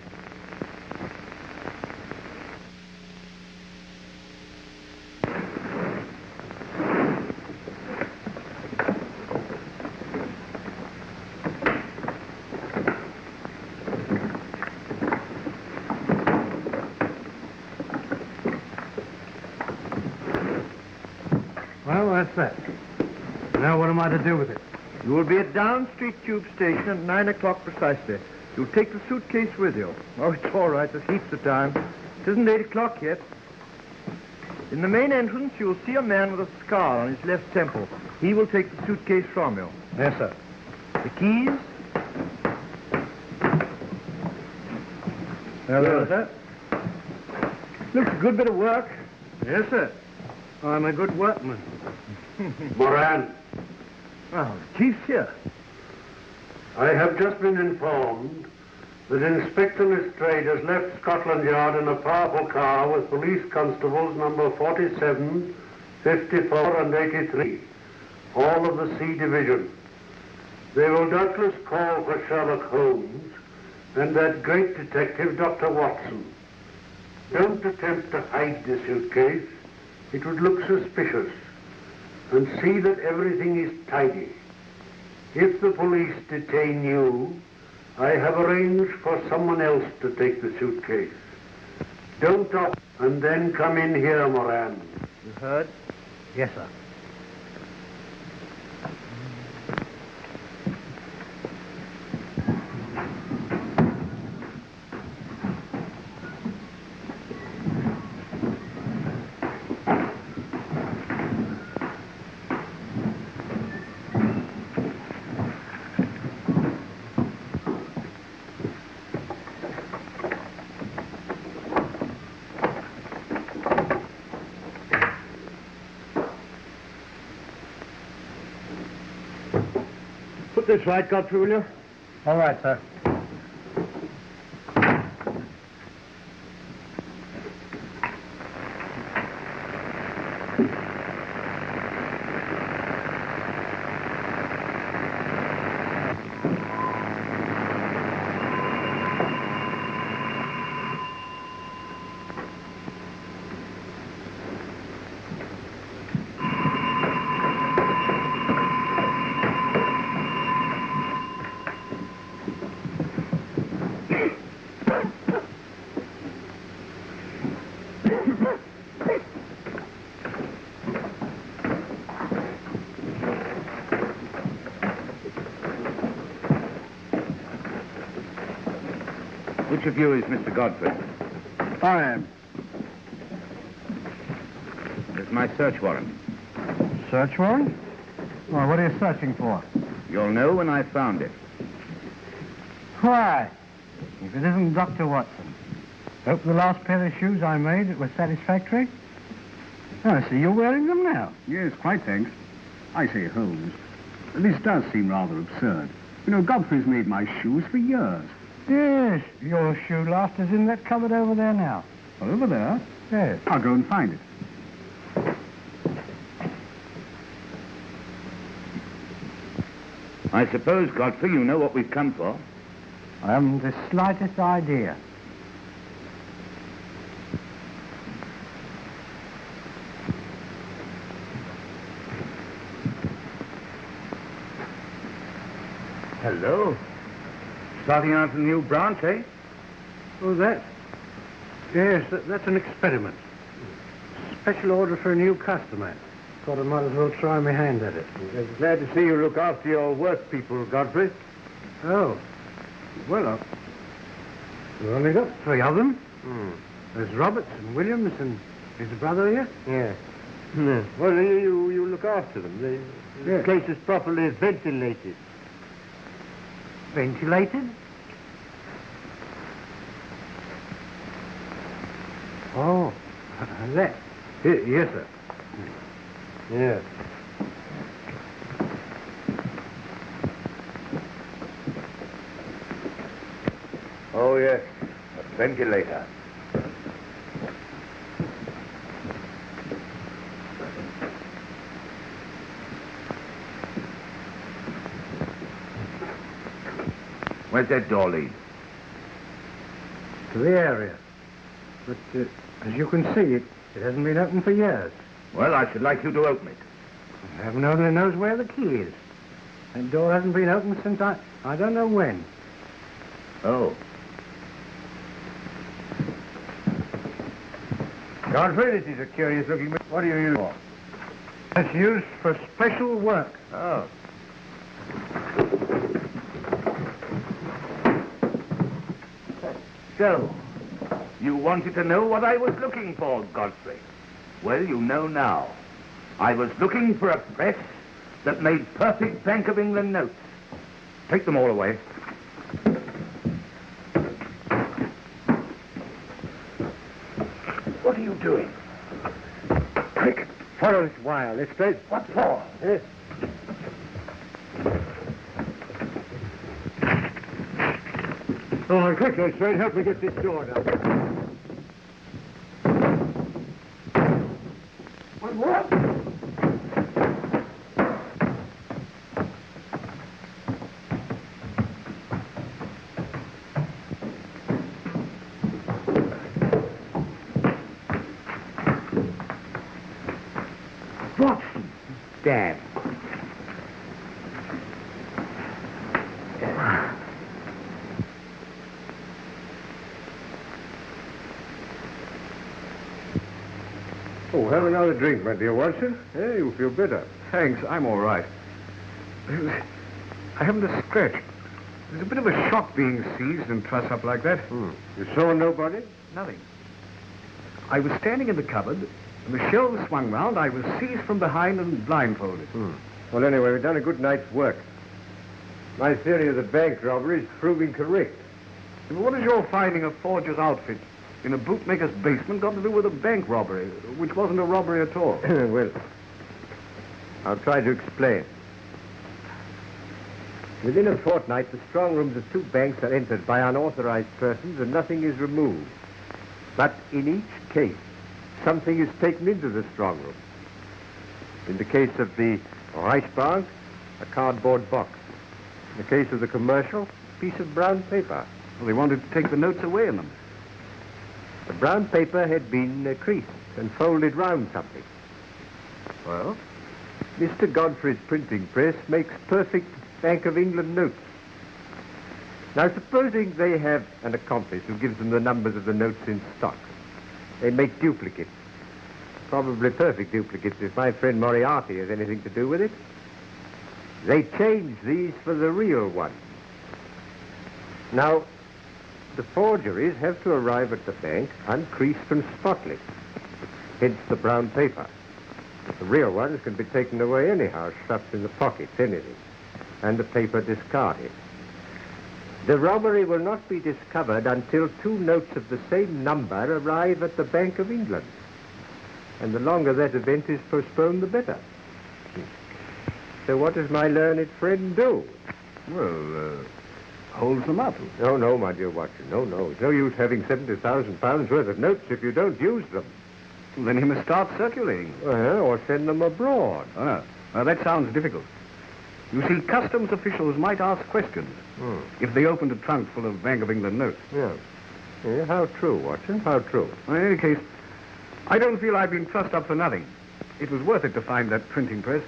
[SPEAKER 6] Well, that's that. Now what am I to do with it?
[SPEAKER 4] You will be at Down Street Tube Station at 9 o'clock precisely. You'll take the suitcase with you. Oh, it's all right. There's heaps of time. It isn't 8 o'clock yet. In the main entrance, you'll see a man with a scar on his left temple. He will take the suitcase from you.
[SPEAKER 6] Yes, sir.
[SPEAKER 4] The keys?
[SPEAKER 6] Hello, sir.
[SPEAKER 4] Looks a good bit of work.
[SPEAKER 6] Yes, sir. I'm a good workman.
[SPEAKER 8] Moran,
[SPEAKER 4] Oh, the chief's here.
[SPEAKER 8] I have just been informed that Inspector Lestrade has left Scotland Yard in a powerful car with police constables number 47, 54 and 83, all of the C Division. They will doubtless call for Sherlock Holmes and that great detective, Dr. Watson. Don't attempt to hide the suitcase. It would look suspicious. And see that everything is tidy. If the police detain you, I have arranged for someone else to take the suitcase. Don't talk, and then come in here, Moran.
[SPEAKER 4] You heard?
[SPEAKER 6] Yes, sir.
[SPEAKER 4] Put this right, Godfrey, will you?
[SPEAKER 6] All right, sir.
[SPEAKER 1] Which of you is Mr. Godfrey?
[SPEAKER 6] I am.
[SPEAKER 1] There's my search warrant.
[SPEAKER 6] Search warrant? Well, what are you searching for?
[SPEAKER 1] You'll know when I found it.
[SPEAKER 6] Why? If it isn't Dr. Watson. Hope the last pair of shoes I made was satisfactory. Oh, I see you're wearing them now.
[SPEAKER 5] Yes, quite thanks. I say, Holmes, this does seem rather absurd. You know, Godfrey's made my shoes for years.
[SPEAKER 6] Yes, your shoe last is in that cupboard over there now.
[SPEAKER 5] Over there?
[SPEAKER 6] Yes.
[SPEAKER 5] I'll go and find it.
[SPEAKER 1] I suppose, Godfrey, you know what we've come for.
[SPEAKER 6] I haven't the slightest idea.
[SPEAKER 1] Hello. Starting out a new branch, eh?
[SPEAKER 6] Oh, that? Yes, that's an experiment. Special order for a new customer. Thought I might as well try my hand at it.
[SPEAKER 4] Glad to see you look after your work people, Godfrey.
[SPEAKER 6] Oh.
[SPEAKER 3] Well, we've only got 3 of them. There's Roberts and Williams and his brother here.
[SPEAKER 4] Yeah. Well, you look after them. The place is properly ventilated.
[SPEAKER 3] Ventilated? Oh, that. Yes, sir.
[SPEAKER 4] Yeah.
[SPEAKER 1] Oh, yes. A ventilator. Where's that door lead?
[SPEAKER 3] To the area. But as you can see, it hasn't been opened for years.
[SPEAKER 1] Well, I should like you to open it.
[SPEAKER 3] Heaven only knows where the key is. That door hasn't been opened since I don't know when.
[SPEAKER 1] Oh.
[SPEAKER 3] Godfrey, this is a curious looking... What do you use for? It's used for special work.
[SPEAKER 1] Oh. So, you wanted to know what I was looking for, Godfrey. Well, you know now. I was looking for a press that made perfect Bank of England notes. Take them all away. What are you doing?
[SPEAKER 3] Quick, follow this wire. Let's straight.
[SPEAKER 1] What for?
[SPEAKER 3] Yes. Oh, quick, Lestrade. Help me get this door down.
[SPEAKER 1] What? Watson.
[SPEAKER 3] Damn. Oh, have another drink, my dear Watson. Hey, you feel better.
[SPEAKER 5] Thanks, I'm all right. I haven't a scratch. There's a bit of a shock being seized and trussed up like that.
[SPEAKER 3] You saw nobody?
[SPEAKER 5] Nothing. I was standing in the cupboard, and the shelves swung round. I was seized from behind and blindfolded.
[SPEAKER 3] Well, anyway, we've done a good night's work. My theory of the bank robbery is proving correct.
[SPEAKER 5] But what is your finding a forger's outfit in a bootmaker's basement got to do with a bank robbery, which wasn't a robbery at all?
[SPEAKER 3] Well, I'll try to explain. Within a fortnight, the strong rooms of 2 banks are entered by unauthorized persons and nothing is removed. But in each case, something is taken into the strong room. In the case of the Reichsbank, a cardboard box. In the case of the commercial, a piece of brown paper.
[SPEAKER 5] Well, they wanted to take the notes away in them.
[SPEAKER 3] The brown paper had been creased and folded round something.
[SPEAKER 5] Well?
[SPEAKER 3] Mr. Godfrey's printing press makes perfect Bank of England notes. Now, supposing they have an accomplice who gives them the numbers of the notes in stock. They make duplicates. Probably perfect duplicates if my friend Moriarty has anything to do with it. They change these for the real one. Now, the forgeries have to arrive at the bank uncreased and spotless. Hence the brown paper. The real ones can be taken away anyhow, stuffed in the pockets, anything. And the paper discarded. The robbery will not be discovered until 2 notes of the same number arrive at the Bank of England. And the longer that event is postponed, the better. So what does my learned friend do?
[SPEAKER 5] Well, holds them up.
[SPEAKER 3] No, my dear Watson, no. It's no use having £70,000 worth of notes if you don't use them.
[SPEAKER 5] Well, then he must start circulating.
[SPEAKER 3] Or send them abroad.
[SPEAKER 5] Oh, no. Well, that sounds difficult. You see, customs officials might ask questions if they opened a trunk full of Bank of England notes.
[SPEAKER 3] Yeah, how true, Watson, how true.
[SPEAKER 5] Well, in any case, I don't feel I've been trussed up for nothing. It was worth it to find that printing press.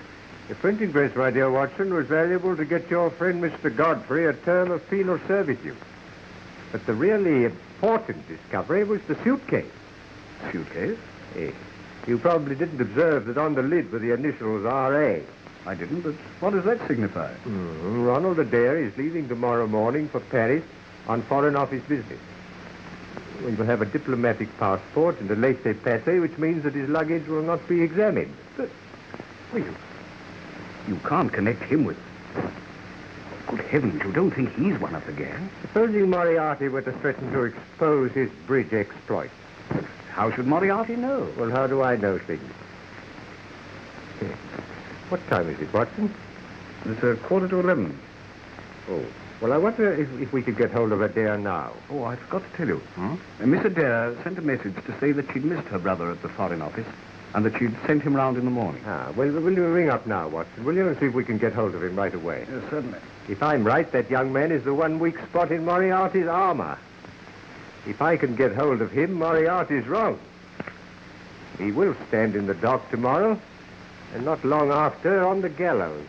[SPEAKER 3] The printing press, my dear Watson, was valuable to get your friend Mr. Godfrey a term of penal servitude. But the really important discovery was the suitcase.
[SPEAKER 5] Suitcase?
[SPEAKER 3] Yes. You probably didn't observe that on the lid were the initials R.A.
[SPEAKER 5] I didn't, but what does that signify?
[SPEAKER 3] Ronald Adair is leaving tomorrow morning for Paris on Foreign Office business. He will have a diplomatic passport and a laissez-passer, which means that his luggage will not be examined.
[SPEAKER 5] But, well, you can't connect him with... Good heavens, you don't think he's one of the gang?
[SPEAKER 3] Supposing Moriarty were to threaten to expose his bridge exploits.
[SPEAKER 5] How should Moriarty know?
[SPEAKER 3] Well, how do I know things? What time is it, Watson?
[SPEAKER 5] It's 11:15.
[SPEAKER 3] Oh, well, I wonder if we could get hold of Adair now.
[SPEAKER 5] Oh, I forgot to tell you. Miss Adair sent a message to say that she'd missed her brother at the Foreign Office and that she'd sent him round in the morning.
[SPEAKER 3] Well, will you ring up now, Watson, will you, and see if we can get hold of him right away?
[SPEAKER 5] Yes, certainly.
[SPEAKER 3] If I'm right, that young man is the one weak spot in Moriarty's armor. If I can get hold of him, Moriarty's wrong. He will stand in the dock tomorrow, and not long after on the gallows.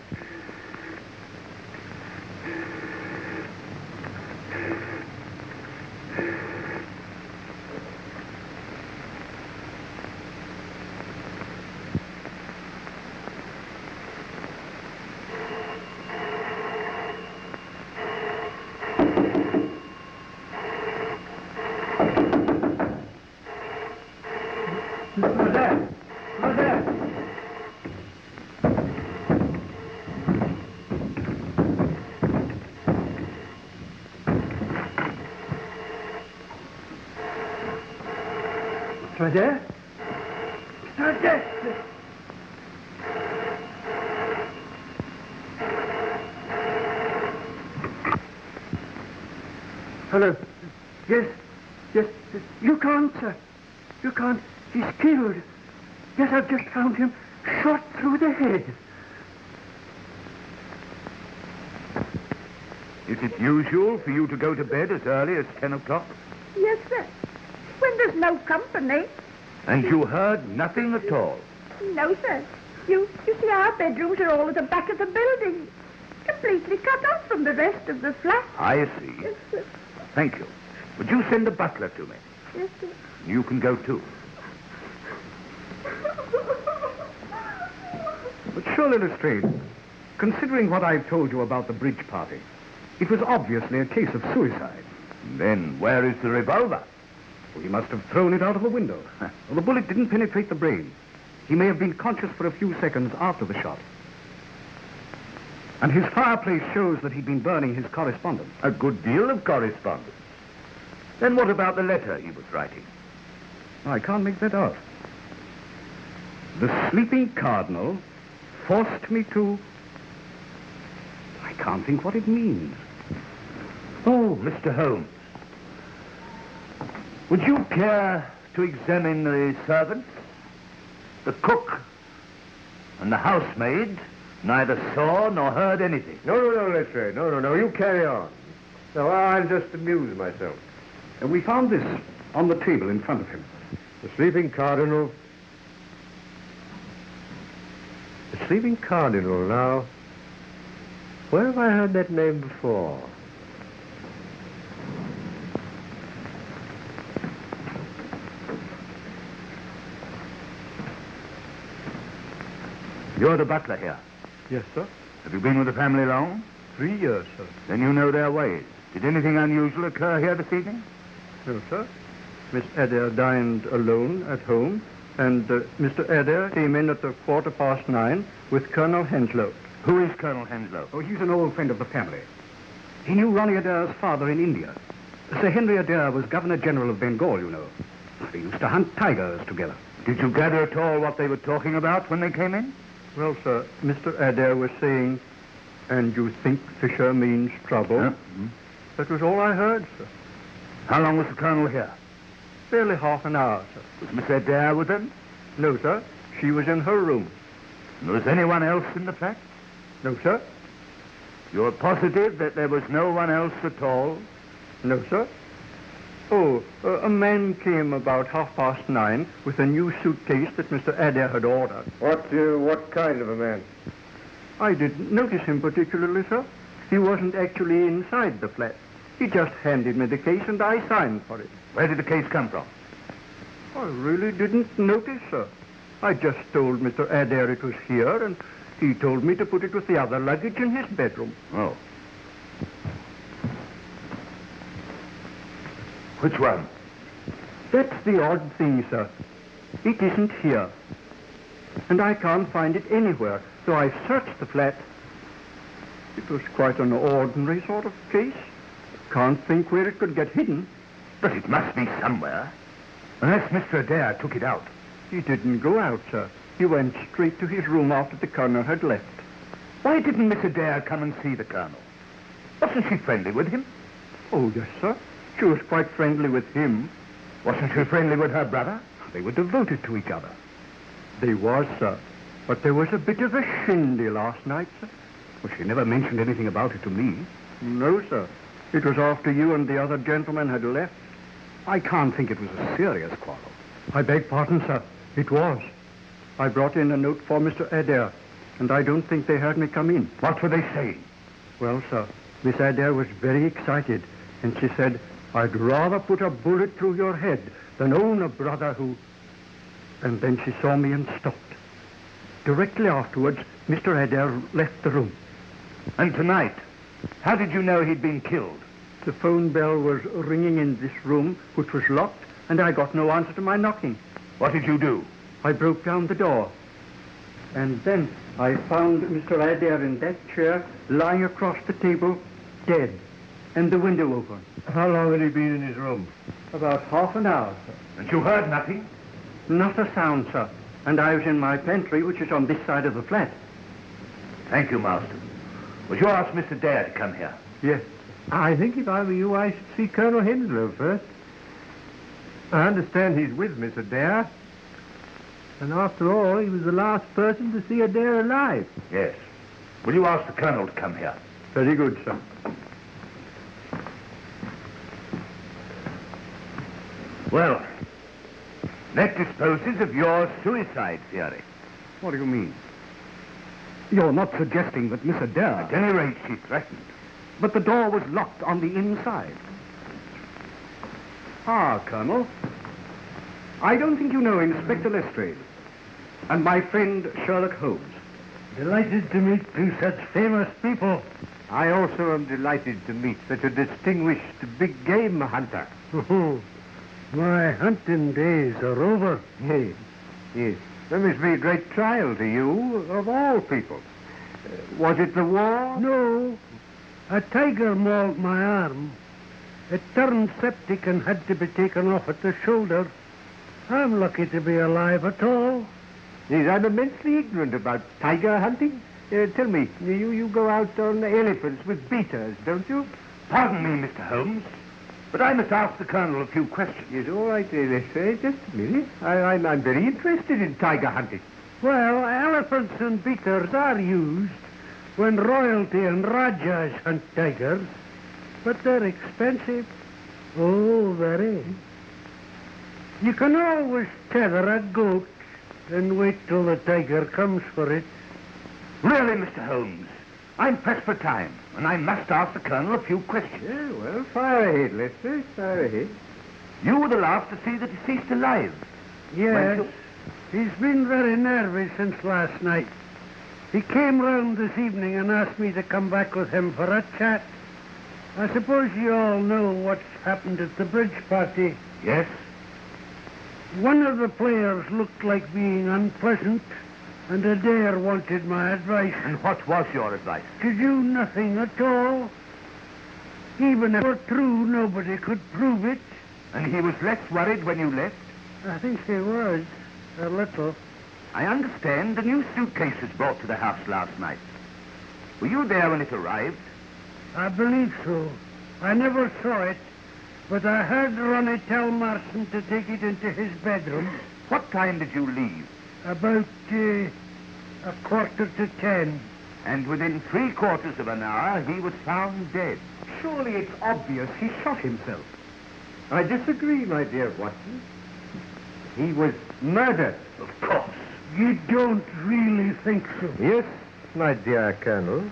[SPEAKER 4] Mr. Adair? Mr. Adair! Hello. Yes. You can't, sir. You can't. He's killed. Yes, I've just found him shot through the head.
[SPEAKER 1] Is it usual for you to go to bed as early as 10 o'clock?
[SPEAKER 2] Yes, sir. When there's no company.
[SPEAKER 1] And you heard nothing at all?
[SPEAKER 2] No, sir. You see, our bedrooms are all at the back of the building. Completely cut off from the rest of the flat.
[SPEAKER 1] I see.
[SPEAKER 2] Yes, sir.
[SPEAKER 1] Thank you. Would you send the butler to me?
[SPEAKER 2] Yes, sir.
[SPEAKER 1] You can go too.
[SPEAKER 5] But surely, Lestrade, considering what I've told you about the bridge party, it was obviously a case of suicide.
[SPEAKER 1] Then where is the revolver?
[SPEAKER 5] Well, he must have thrown it out of a window. Well, the bullet didn't penetrate the brain. He may have been conscious for a few seconds after the shot. And his fireplace shows that he'd been burning his correspondence.
[SPEAKER 1] A good deal of correspondence. Then what about the letter he was writing?
[SPEAKER 5] I can't make that out. The Sleeping Cardinal forced me to... I can't think what it means.
[SPEAKER 1] Oh, Mr. Holmes. Would you care to examine the servants? The cook and the housemaid neither saw nor heard anything.
[SPEAKER 3] No, Lestrade. No. You carry on. No, I'll just amuse myself.
[SPEAKER 5] We found this on the table in front of him.
[SPEAKER 3] The Sleeping Cardinal. The Sleeping Cardinal, now. Where have I heard that name before?
[SPEAKER 1] You're the butler here.
[SPEAKER 4] Yes, sir.
[SPEAKER 1] Have you been with the family long?
[SPEAKER 4] 3 years, sir.
[SPEAKER 1] Then you know their ways. Did anything unusual occur here this evening?
[SPEAKER 4] No, sir. Miss Adair dined alone at home, and Mr. Adair came in at 9:15 with Colonel Henslow.
[SPEAKER 1] Who is Colonel Henslow?
[SPEAKER 5] Oh, he's an old friend of the family. He knew Ronnie Adair's father in India. Sir Henry Adair was Governor General of Bengal, you know. They used to hunt tigers together.
[SPEAKER 1] Did you gather at all what they were talking about when they came in?
[SPEAKER 4] Well, sir, Mr. Adair was saying, "And you think Fisher means trouble?"
[SPEAKER 1] Huh?
[SPEAKER 4] That was all I heard, sir.
[SPEAKER 1] How long was the Colonel here?
[SPEAKER 4] Barely half an hour, sir.
[SPEAKER 1] Was Miss Adair with him?
[SPEAKER 4] No, sir. She was in her room.
[SPEAKER 1] Was anyone else in the flat?
[SPEAKER 4] No, sir.
[SPEAKER 1] You're positive that there was no one else at all?
[SPEAKER 4] No, sir. Oh, a man came about 9:30 with a new suitcase that Mr. Adair had ordered.
[SPEAKER 3] What kind of a man?
[SPEAKER 4] I didn't notice him particularly, sir. He wasn't actually inside the flat. He just handed me the case and I signed for it.
[SPEAKER 1] Where did the case come from?
[SPEAKER 4] I really didn't notice, sir. I just told Mr. Adair it was here, and He told me to put it with the other luggage in his bedroom.
[SPEAKER 1] Oh. Which one?
[SPEAKER 4] That's the odd thing, sir. It isn't here. And I can't find it anywhere, so I searched the flat. It was quite an ordinary sort of case. Can't think where it could get hidden.
[SPEAKER 1] But it must be somewhere. Unless Mr. Adair took it out.
[SPEAKER 4] He didn't go out, sir. He went straight to his room after the colonel had left.
[SPEAKER 1] Why didn't Miss Adair come and see the colonel? Wasn't she friendly with him?
[SPEAKER 4] Oh, yes, sir. She was quite friendly with him.
[SPEAKER 1] Wasn't she friendly with her brother?
[SPEAKER 5] They were devoted to each other.
[SPEAKER 4] They was, sir. But there was a bit of a shindy last night, sir.
[SPEAKER 5] Well, she never mentioned anything about it to me.
[SPEAKER 4] No, sir. It was after you and the other gentleman had left.
[SPEAKER 5] I can't think it was a serious quarrel.
[SPEAKER 4] I beg pardon, sir. It was. I brought in a note for Mr. Adair, and I don't think they heard me come in.
[SPEAKER 1] What were they saying?
[SPEAKER 4] Well, sir, Miss Adair was very excited, and she said, I'd rather put a bullet through your head than own a brother who... And then she saw me and stopped. Directly afterwards, Mr. Adair left the room.
[SPEAKER 1] And tonight, how did you know he'd been killed?
[SPEAKER 4] The phone bell was ringing in this room, which was locked, and I got no answer to my knocking.
[SPEAKER 1] What did you do?
[SPEAKER 4] I broke down the door. And then I found Mr. Adair in that chair, lying across the table, dead, and the window open.
[SPEAKER 3] How long had he been in his room?
[SPEAKER 4] About half an hour, sir.
[SPEAKER 1] And you heard nothing?
[SPEAKER 4] Not a sound, sir. And I was in my pantry, which is on this side of the flat.
[SPEAKER 1] Thank you, Marston. Would you ask Mr. Dare to come here?
[SPEAKER 4] Yes.
[SPEAKER 3] I think if I were you, I should see Colonel Henslow first. I understand he's with Miss Adair. And after all, he was the last person to see Adair alive.
[SPEAKER 1] Yes. Will you ask the Colonel to come here?
[SPEAKER 4] Very good, sir.
[SPEAKER 1] Well, that disposes of your suicide theory.
[SPEAKER 5] What do you mean? You're not suggesting that Miss Adair...
[SPEAKER 1] At any rate, she threatened.
[SPEAKER 5] But the door was locked on the inside. Ah, Colonel. I don't think you know Inspector Lestrade and my friend Sherlock Holmes.
[SPEAKER 3] Delighted to meet two such famous people. I also am delighted to meet such a distinguished big game hunter. My hunting days are over. Yes, yes. There must be a great trial to you, of all people. Was it the war?
[SPEAKER 6] No. A tiger mauled my arm. It turned septic and had to be taken off at the shoulder. I'm lucky to be alive at all.
[SPEAKER 3] Yes, I'm immensely ignorant about tiger hunting. Tell me, you go out on elephants with beaters, don't you?
[SPEAKER 1] Pardon me, Mr. Holmes, but I must ask the Colonel a few questions.
[SPEAKER 3] Yes, all right, let's say, just a minute. I'm very interested in tiger hunting.
[SPEAKER 6] Well, elephants and beaters are used when royalty and rajas hunt tigers, but they're expensive. Oh, very. You can always tether a goat and wait till the tiger comes for it.
[SPEAKER 1] Really, Mr. Holmes, I'm pressed for time, and I must ask the Colonel a few questions.
[SPEAKER 3] Yeah, well, fire ahead, Lester, fire ahead.
[SPEAKER 1] You were the last to see the deceased alive.
[SPEAKER 6] Yes. He's been very nervy since last night. He came round this evening and asked me to come back with him for a chat. I suppose you all know what's happened at the bridge party.
[SPEAKER 1] Yes?
[SPEAKER 6] One of the players looked like being unpleasant, and Adair wanted my advice.
[SPEAKER 1] And what was your advice?
[SPEAKER 6] To do nothing at all. Even if it were true, nobody could prove it.
[SPEAKER 1] And he was less worried when you left?
[SPEAKER 6] I think he was, a little.
[SPEAKER 1] I understand a new suitcase was brought to the house last night. Were you there when it arrived?
[SPEAKER 6] I believe so. I never saw it, but I heard Ronnie tell Marston to take it into his bedroom.
[SPEAKER 1] What time did you leave?
[SPEAKER 6] About 9:45.
[SPEAKER 1] And within 3/4 of an hour, he was found dead.
[SPEAKER 5] Surely it's obvious he shot himself.
[SPEAKER 3] I disagree, my dear Watson. He was murdered.
[SPEAKER 1] Of course.
[SPEAKER 6] You don't really think so?
[SPEAKER 3] Yes, my dear Colonel.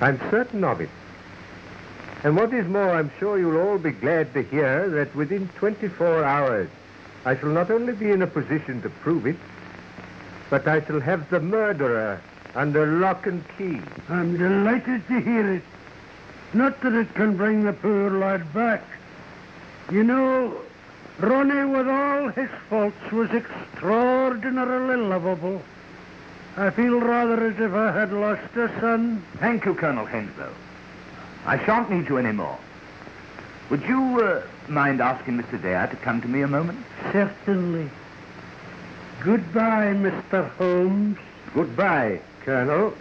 [SPEAKER 3] I'm certain of it. And what is more, I'm sure you'll all be glad to hear that within 24 hours, I shall not only be in a position to prove it, But I shall have the murderer under lock and key.
[SPEAKER 6] I'm delighted to hear it. Not that it can bring the poor lad back. You know, Ronnie, with all his faults, was extraordinarily lovable. I feel rather as if I had lost a son.
[SPEAKER 1] Thank you, Colonel Henslow. I shan't need you anymore. Would you mind asking Mr. Dare to come to me a moment?
[SPEAKER 6] Certainly. Goodbye, Mr. Holmes.
[SPEAKER 3] Goodbye, Colonel.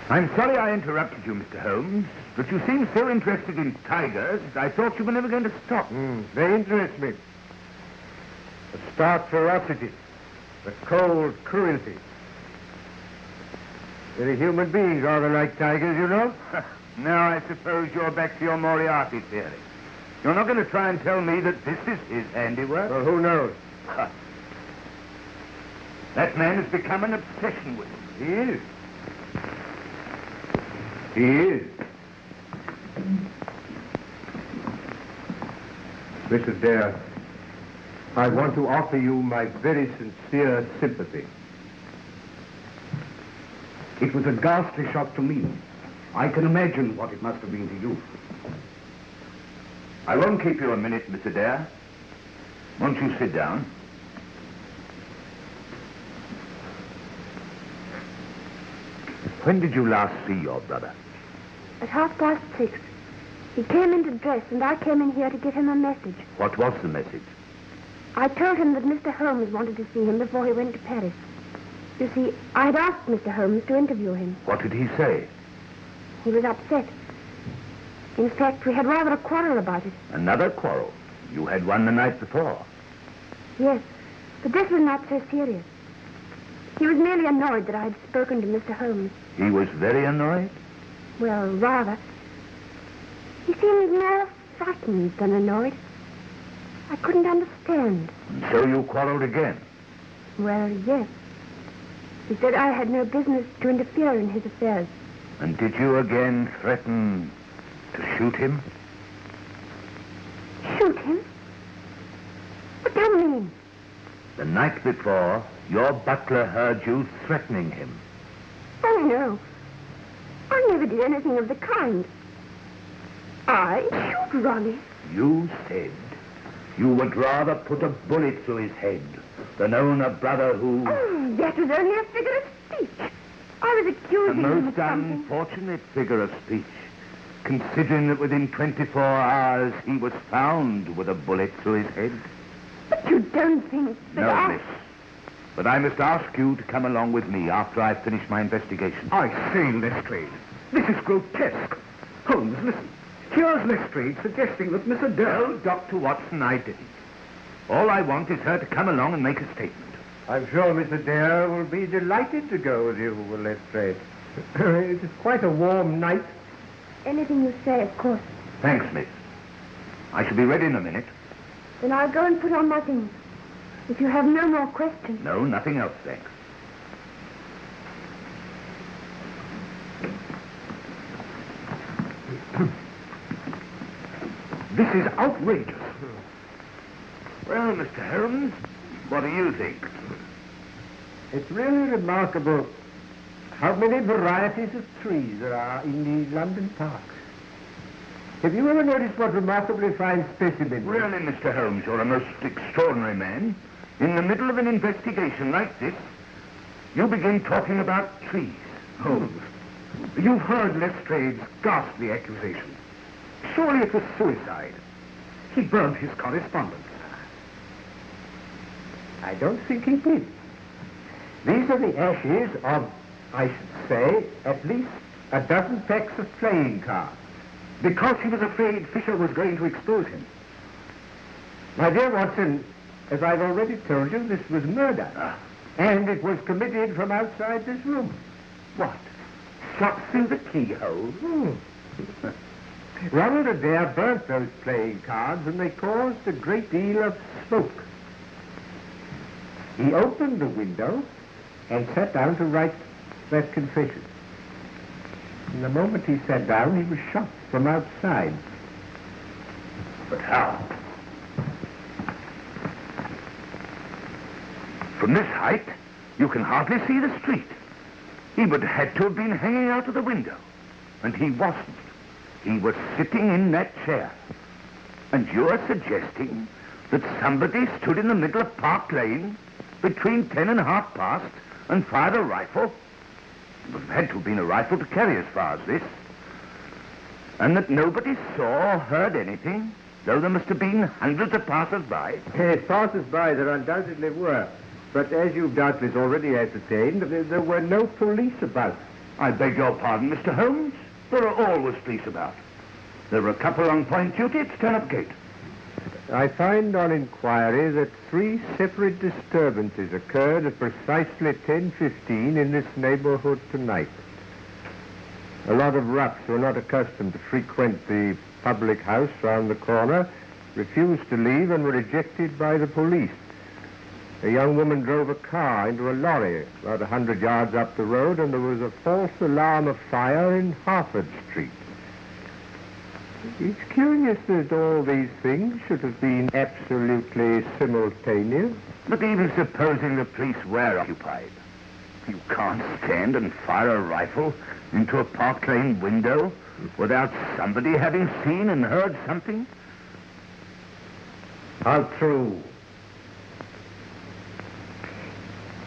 [SPEAKER 1] I'm sorry I interrupted you, Mr. Holmes, but you seem so interested in tigers, I thought you were never going to stop.
[SPEAKER 3] They interest me. The stark ferocity, the cold cruelty. Very human beings are like tigers, you know.
[SPEAKER 1] Now I suppose you're back to your Moriarty theory. You're not going to try and tell me that this is his handiwork?
[SPEAKER 3] Well, who knows?
[SPEAKER 1] That man has become an obsession with him.
[SPEAKER 3] He is.
[SPEAKER 1] He is.
[SPEAKER 3] Mr. Dare, I want to offer you my very sincere sympathy.
[SPEAKER 5] It was a ghastly shock to me. I can imagine what it must have been to you.
[SPEAKER 1] I won't keep you a minute, Mr. Dare. Won't you sit down? When did you last see your brother?
[SPEAKER 2] At 6:30. He came in to dress, and I came in here to give him a message.
[SPEAKER 1] What was the message?
[SPEAKER 2] I told him that Mr. Holmes wanted to see him before he went to Paris. You see, I'd asked Mr. Holmes to interview him.
[SPEAKER 1] What did he say?
[SPEAKER 2] He was upset. In fact, we had rather a quarrel about it.
[SPEAKER 1] Another quarrel? You had one the night before.
[SPEAKER 2] Yes, but this was not so serious. He was merely annoyed that I had spoken to Mr. Holmes.
[SPEAKER 1] He was very annoyed?
[SPEAKER 2] Well, rather. He seemed more frightened than annoyed. I couldn't understand.
[SPEAKER 1] And so you quarreled again?
[SPEAKER 2] Well, yes. He said I had no business to interfere in his affairs.
[SPEAKER 1] And did you again threaten to shoot him?
[SPEAKER 2] Shoot him? What do you mean?
[SPEAKER 1] The night before, your butler heard you threatening him.
[SPEAKER 2] Oh, no. I never did anything of the kind. I shoot Ronnie.
[SPEAKER 1] You said you would rather put a bullet through his head than own a brother who...
[SPEAKER 2] Oh, that was only a figure of speech. I was
[SPEAKER 1] A
[SPEAKER 2] accusing him of
[SPEAKER 1] most
[SPEAKER 2] something.
[SPEAKER 1] unfortunate figure of speech, considering that within 24 hours he was found with a bullet through his head.
[SPEAKER 2] But you don't think that
[SPEAKER 1] No, miss. But I must ask you to come along with me after I've finished my investigation.
[SPEAKER 5] I say, Lestrade, this is grotesque. Holmes, listen. Here's Lestrade suggesting that Mr. Dare...
[SPEAKER 1] No, Dr. Watson, I didn't. All I want is her to come along and make a statement.
[SPEAKER 3] I'm sure Mr. Dare will be delighted to go with you, Lestrade. It is quite a warm night.
[SPEAKER 2] Anything you say, of course.
[SPEAKER 1] Thanks, miss. I shall be ready in a minute.
[SPEAKER 2] Then I'll go and put on my things. If you have no more questions.
[SPEAKER 1] No, nothing else, thanks.
[SPEAKER 5] This is outrageous.
[SPEAKER 1] Well, Mr. Holmes, what do you think?
[SPEAKER 3] It's really remarkable how many varieties of trees there are in the London parks. Have you ever noticed what remarkably fine specimens?
[SPEAKER 1] Really, Mr. Holmes, you're a most extraordinary man. In the middle of an investigation like this, you begin talking about trees.
[SPEAKER 5] Holmes, you've heard Lestrade's ghastly accusation. Surely it was suicide. He burned his correspondence.
[SPEAKER 3] I don't think he did. These are the ashes of, I should say, at least a dozen packs of playing cards.
[SPEAKER 5] Because he was afraid Fisher was going to expose him.
[SPEAKER 3] My dear Watson, as I've already told you, this was murder. And it was committed from outside this room.
[SPEAKER 5] What? Shot through the keyhole?
[SPEAKER 3] Ronald Adair burnt those playing cards, and they caused a great deal of smoke. He opened the window and sat down to write that confession. And the moment he sat down, he was shot from outside.
[SPEAKER 1] But how? From this height, you can hardly see the street. He would have had to have been hanging out of the window. And he wasn't. He was sitting in that chair. And you're suggesting that somebody stood in the middle of Park Lane between 10 and half past and fired a rifle? It would have had to have been a rifle to carry as far as this. And that nobody saw or heard anything, though there must have been hundreds of passers-by.
[SPEAKER 3] Passers-by there undoubtedly were. But as you've doubtless already ascertained, there were no police about.
[SPEAKER 1] I beg your pardon, Mr. Holmes. There are always police about. There were a couple on point duty at Turnip Gate.
[SPEAKER 3] I find on inquiry that 3 separate disturbances occurred at precisely 10:15 in this neighborhood tonight. A lot of roughs who are not accustomed to frequent the public house round the corner refused to leave and were ejected by the police. A young woman drove a car into a lorry about 100 yards up the road, and there was a false alarm of fire in Harford Street. It's curious that all these things should have been absolutely simultaneous.
[SPEAKER 1] But even supposing the police were occupied, you can't stand and fire a rifle into a Park Lane window without somebody having seen and heard something.
[SPEAKER 3] How true.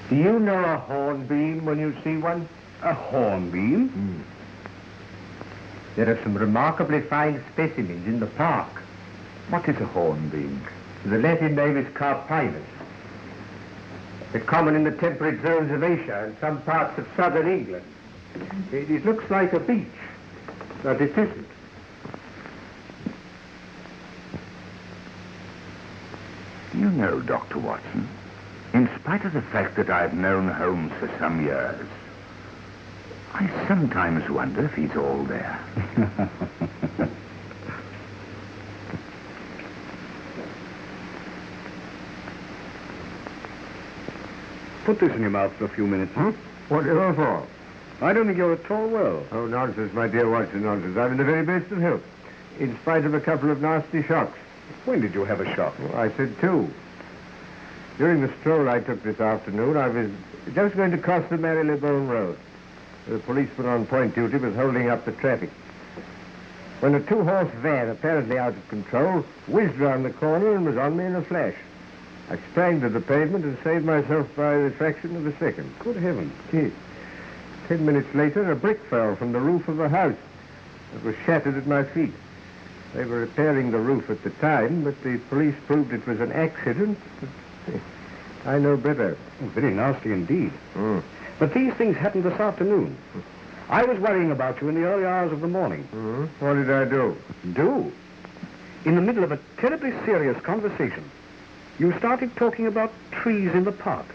[SPEAKER 3] Do you know a hornbeam when you see one?
[SPEAKER 5] A hornbeam?
[SPEAKER 3] There are some remarkably fine specimens in the park.
[SPEAKER 5] What is a hornbeam?
[SPEAKER 3] The Latin name is carpinus. They're common in the temperate zones of Asia and some parts of southern England. It looks like a beech, but it isn't.
[SPEAKER 1] Do you know, Dr. Watson, in spite of the fact that I've known Holmes for some years, I sometimes wonder if he's all there.
[SPEAKER 5] Put this in your mouth for a few minutes.
[SPEAKER 3] Whatever for?
[SPEAKER 5] I don't think you're at all well.
[SPEAKER 3] Oh, nonsense, my dear Watson, nonsense. I'm in the very best of health, in spite of a couple of nasty shocks.
[SPEAKER 5] When did you have a shock?
[SPEAKER 3] Well, I said 2. During the stroll I took this afternoon, I was just going to cross the Marylebone Road. The policeman on point duty was holding up the traffic, when a 2-horse van, apparently out of control, whizzed round the corner and was on me in a flash. I sprang to the pavement and saved myself by the fraction of a second.
[SPEAKER 5] Good heavens.
[SPEAKER 3] Yes. 10 minutes later, a brick fell from the roof of a house. It was shattered at my feet. They were repairing the roof at the time, but the police proved it was an accident. I know better.
[SPEAKER 5] Oh, very nasty indeed. But these things happened this afternoon. I was worrying about you in the early hours of the morning.
[SPEAKER 3] What did I do?
[SPEAKER 5] Do? In the middle of a terribly serious conversation, you started talking about trees in the park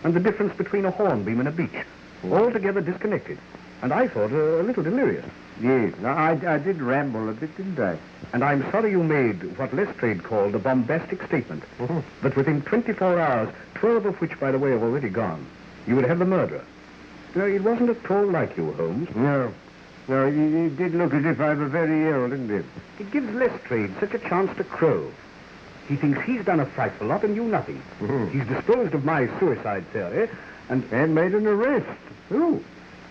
[SPEAKER 5] and the difference between a hornbeam and a beech, altogether disconnected. And I thought a little delirious.
[SPEAKER 3] Yes, I did ramble a bit, didn't I?
[SPEAKER 5] And I'm sorry you made what Lestrade called a bombastic statement. That within 24 hours, 12 of which, by the way, have already gone, you would have the murderer. No, it wasn't at all like you, Holmes.
[SPEAKER 3] No, it did look as if I were very ill, didn't it?
[SPEAKER 5] It gives Lestrade such a chance to crow. He thinks he's done a frightful lot and you nothing. He's disposed of my suicide theory and
[SPEAKER 3] made an arrest. Who?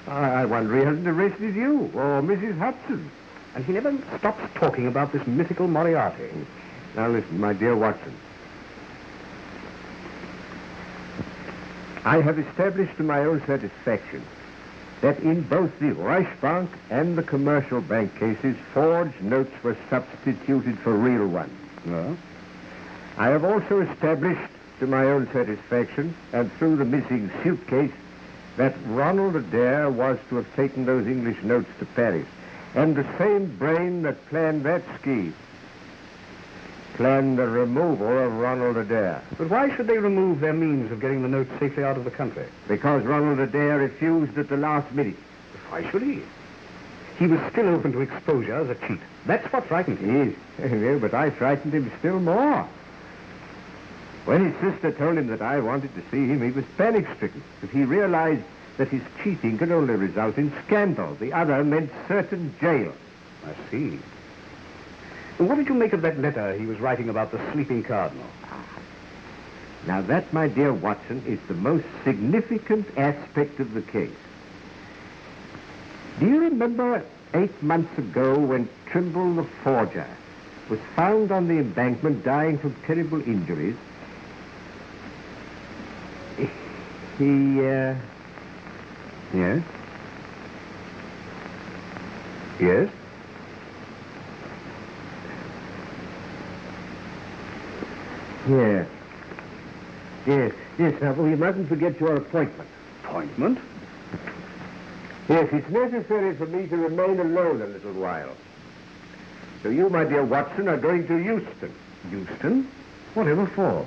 [SPEAKER 3] I wonder he hasn't arrested you or Mrs. Hudson.
[SPEAKER 5] And he never stops talking about this mythical Moriarty.
[SPEAKER 3] Now listen, my dear Watson. I have established to my own satisfaction that in both the Reichsbank and the commercial bank cases, forged notes were substituted for real ones.
[SPEAKER 5] No?
[SPEAKER 3] I have also established to my own satisfaction, and through the missing suitcase, that Ronald Adair was to have taken those English notes to Paris. And the same brain that planned that scheme planned the removal of Ronald Adair.
[SPEAKER 5] But why should they remove their means of getting the notes safely out of the country?
[SPEAKER 3] Because Ronald Adair refused at the last minute.
[SPEAKER 5] Why should he? He was still open to exposure as a cheat. That's what frightened him.
[SPEAKER 3] Yes, but I frightened him still more. When his sister told him that I wanted to see him, he was panic-stricken, because he realized that his cheating could only result in scandal. The other meant certain jail.
[SPEAKER 5] I see. And what did you make of that letter he was writing about the Sleeping Cardinal?
[SPEAKER 3] Now that, my dear Watson, is the most significant aspect of the case. Do you remember 8 months ago when Trimble the forger was found on the embankment dying from terrible injuries?
[SPEAKER 5] Yes? Yes?
[SPEAKER 3] Yes. Now, we mustn't forget your appointment.
[SPEAKER 5] Appointment?
[SPEAKER 3] Yes, it's necessary for me to remain alone a little while. So you, my dear Watson, are going to Euston.
[SPEAKER 5] Euston? Whatever for?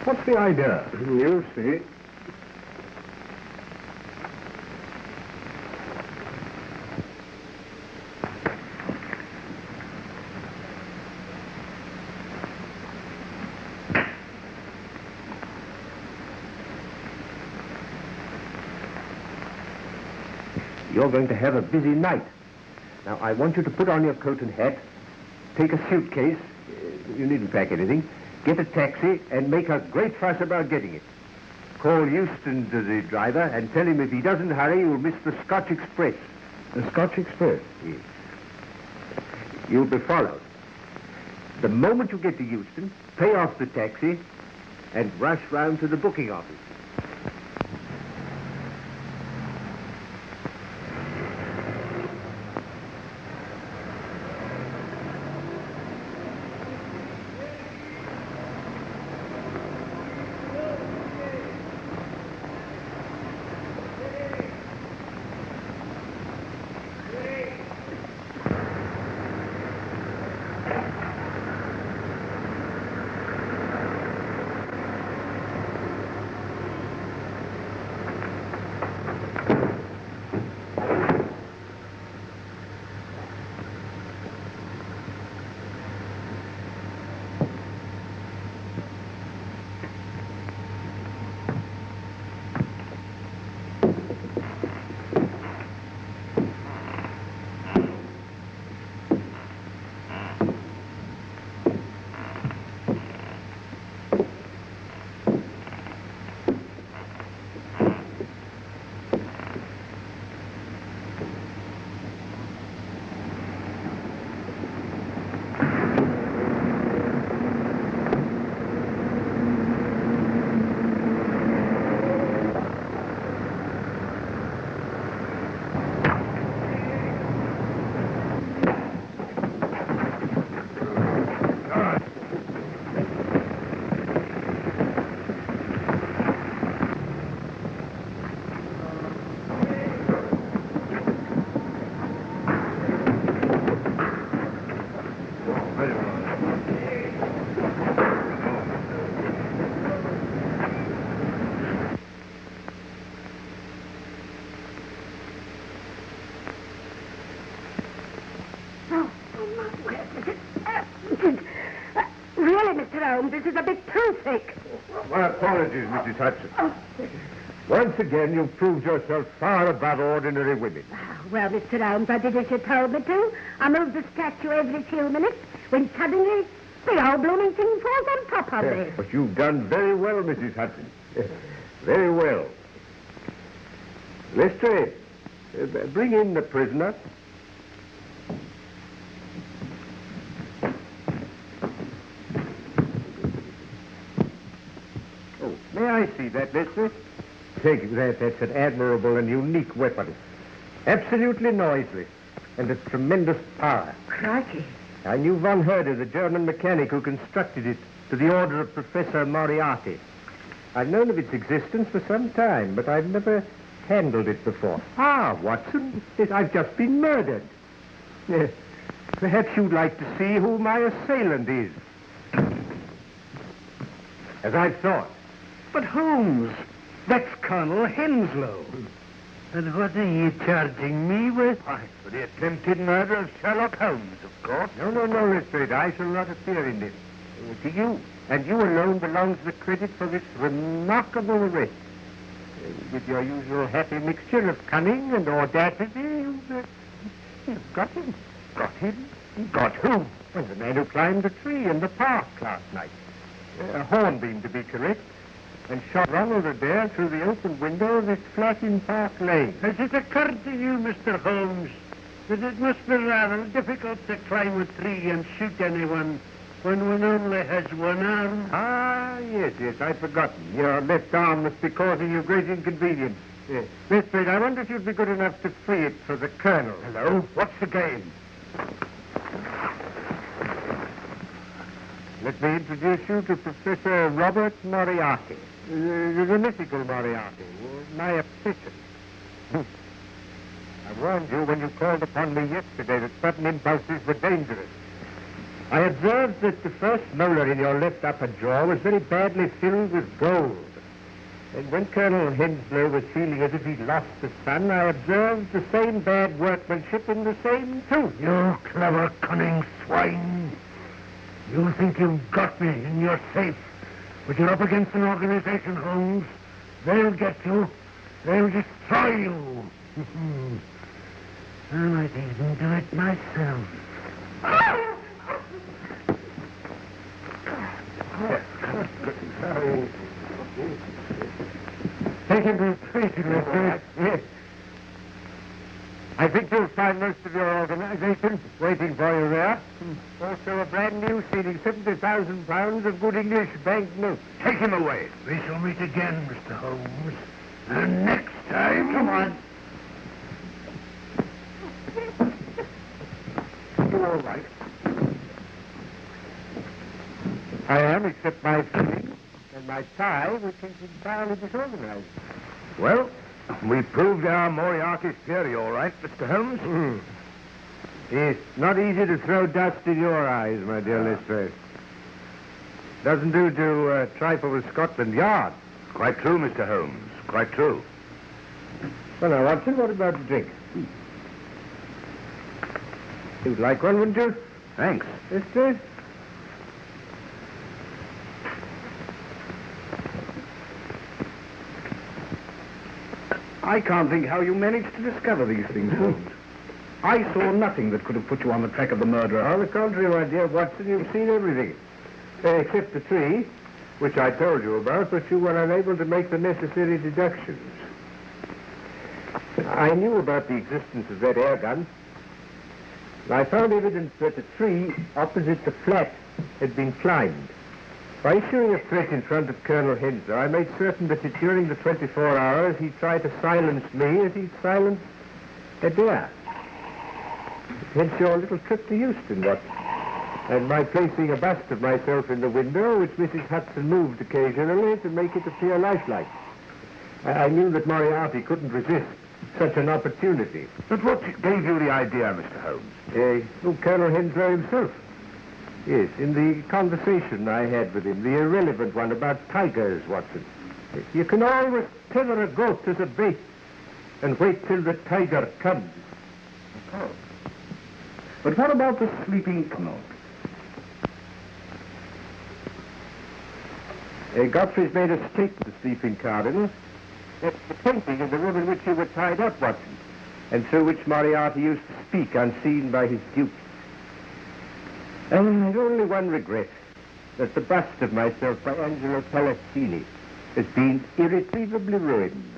[SPEAKER 5] What's the idea?
[SPEAKER 3] You see. You're going to have a busy night. Now, I want you to put on your coat and hat, take a suitcase, you needn't pack anything, get a taxi, and make a great fuss about getting it. Call Euston to the driver and tell him if he doesn't hurry, you'll miss the Scotch Express.
[SPEAKER 5] The Scotch Express?
[SPEAKER 3] Yes. You'll be followed. The moment you get to Euston, pay off the taxi and rush round to the booking office.
[SPEAKER 2] This is a bit too thick.
[SPEAKER 3] My apologies, Mrs. Hudson. Once again, you've proved yourself far above ordinary women.
[SPEAKER 2] Well, Mr. Holmes, I did as you told me to. I moved the statue every few minutes when suddenly the whole blooming thing falls on top of me.
[SPEAKER 3] But you've done very well, Mrs. Hudson. Very well. Lestrade, bring in the prisoner. May I see that, Lestrade? Take that. That's an admirable and unique weapon. Absolutely noiseless and of tremendous power.
[SPEAKER 2] Crikey.
[SPEAKER 3] I knew von Herder, the German mechanic who constructed it to the order of Professor Moriarty. I've known of its existence for some time, but I've never handled it before. Ah, Watson, I've just been murdered. Perhaps you'd like to see who my assailant is. As I thought.
[SPEAKER 5] But Holmes, that's Colonel Henslow.
[SPEAKER 9] And what are you charging me with?
[SPEAKER 3] Why, for the attempted murder of Sherlock Holmes, of course. No, Lestrade. I shall not appear in this. To you, and you alone, belongs the credit for this remarkable arrest. With your usual happy mixture of cunning and audacity, you've got him. Got him? Got who? Well, the man who climbed the tree in the park last night. A hornbeam, to be correct, and shot Ronald Adair through the open window of this flat in Park Lane.
[SPEAKER 9] Has it occurred to you, Mr. Holmes, that it must be rather difficult to climb a tree and shoot anyone when one only has one arm?
[SPEAKER 3] Ah, yes, I'd forgotten. Your left arm must be causing you great inconvenience. Yes. Lestrade, I wonder if you'd be good enough to free it for the Colonel.
[SPEAKER 5] Hello? What's the game?
[SPEAKER 3] Let me introduce you to Professor Robert Moriarty, the mythical Moriarty, my obsession. I warned you when you called upon me yesterday that sudden impulses were dangerous. I observed that the first molar in your left upper jaw was very badly filled with gold. And when Colonel Henslow was feeling as if he'd lost the sun, I observed the same bad workmanship in the same tooth.
[SPEAKER 5] You clever, cunning swine. You think you've got me in your safe, but you're up against an organization, Holmes. They'll get you. They'll destroy you. I might even do it myself.
[SPEAKER 3] Take him to the station, Lestrade. Yes. I think you'll find most of your organization waiting for you there. Also a brand new ceding £70,000 of good English banknotes.
[SPEAKER 5] Take him away. We shall meet again, Mr. Holmes. And next time...
[SPEAKER 3] Come on.
[SPEAKER 5] You all right?
[SPEAKER 3] I am, except my feelings and my tie, which is entirely disorganized.
[SPEAKER 1] Well, we proved our Moriarty's theory all right, Mr. Holmes.
[SPEAKER 3] It's not easy to throw dust in your eyes, my dear Lestrade. Doesn't do to trifle with Scotland Yard.
[SPEAKER 1] Quite true, Mr. Holmes. Quite true.
[SPEAKER 3] Well, now, Watson, what about the drink? You'd like one, wouldn't you?
[SPEAKER 1] Thanks.
[SPEAKER 3] Lestrade?
[SPEAKER 5] I can't think how you managed to discover these things, Holmes. I saw nothing that could have put you on the track of the murderer.
[SPEAKER 3] On the contrary, my dear Watson, you've seen everything. Except the tree, which I told you about, but you were unable to make the necessary deductions. I knew about the existence of that air gun. I found evidence that the tree opposite the flat had been climbed. By issuing a threat in front of Colonel Henslow, I made certain that during the 24 hours he tried to silence me as he silenced Adair. Hence your little trip to Euston, Watson, and my placing a bust of myself in the window, which Mrs. Hudson moved occasionally to make it appear lifelike. I knew that Moriarty couldn't resist such an opportunity.
[SPEAKER 1] But what gave you the idea, Mr. Holmes?
[SPEAKER 3] Colonel Henslow himself. Yes, in the conversation I had with him, the irrelevant one about tigers, Watson. You can always tether a goat as a bait and wait till the tiger comes.
[SPEAKER 5] Oh. But what about the Sleeping Cardinal?
[SPEAKER 3] Godfrey's made a stake to the Sleeping Cardinal. That's the painting of the room in which you were tied up, Watson, and through which Moriarty used to speak unseen by his dupes. And I've only one regret, that the bust of myself by Angelo Palazzini has been irretrievably ruined.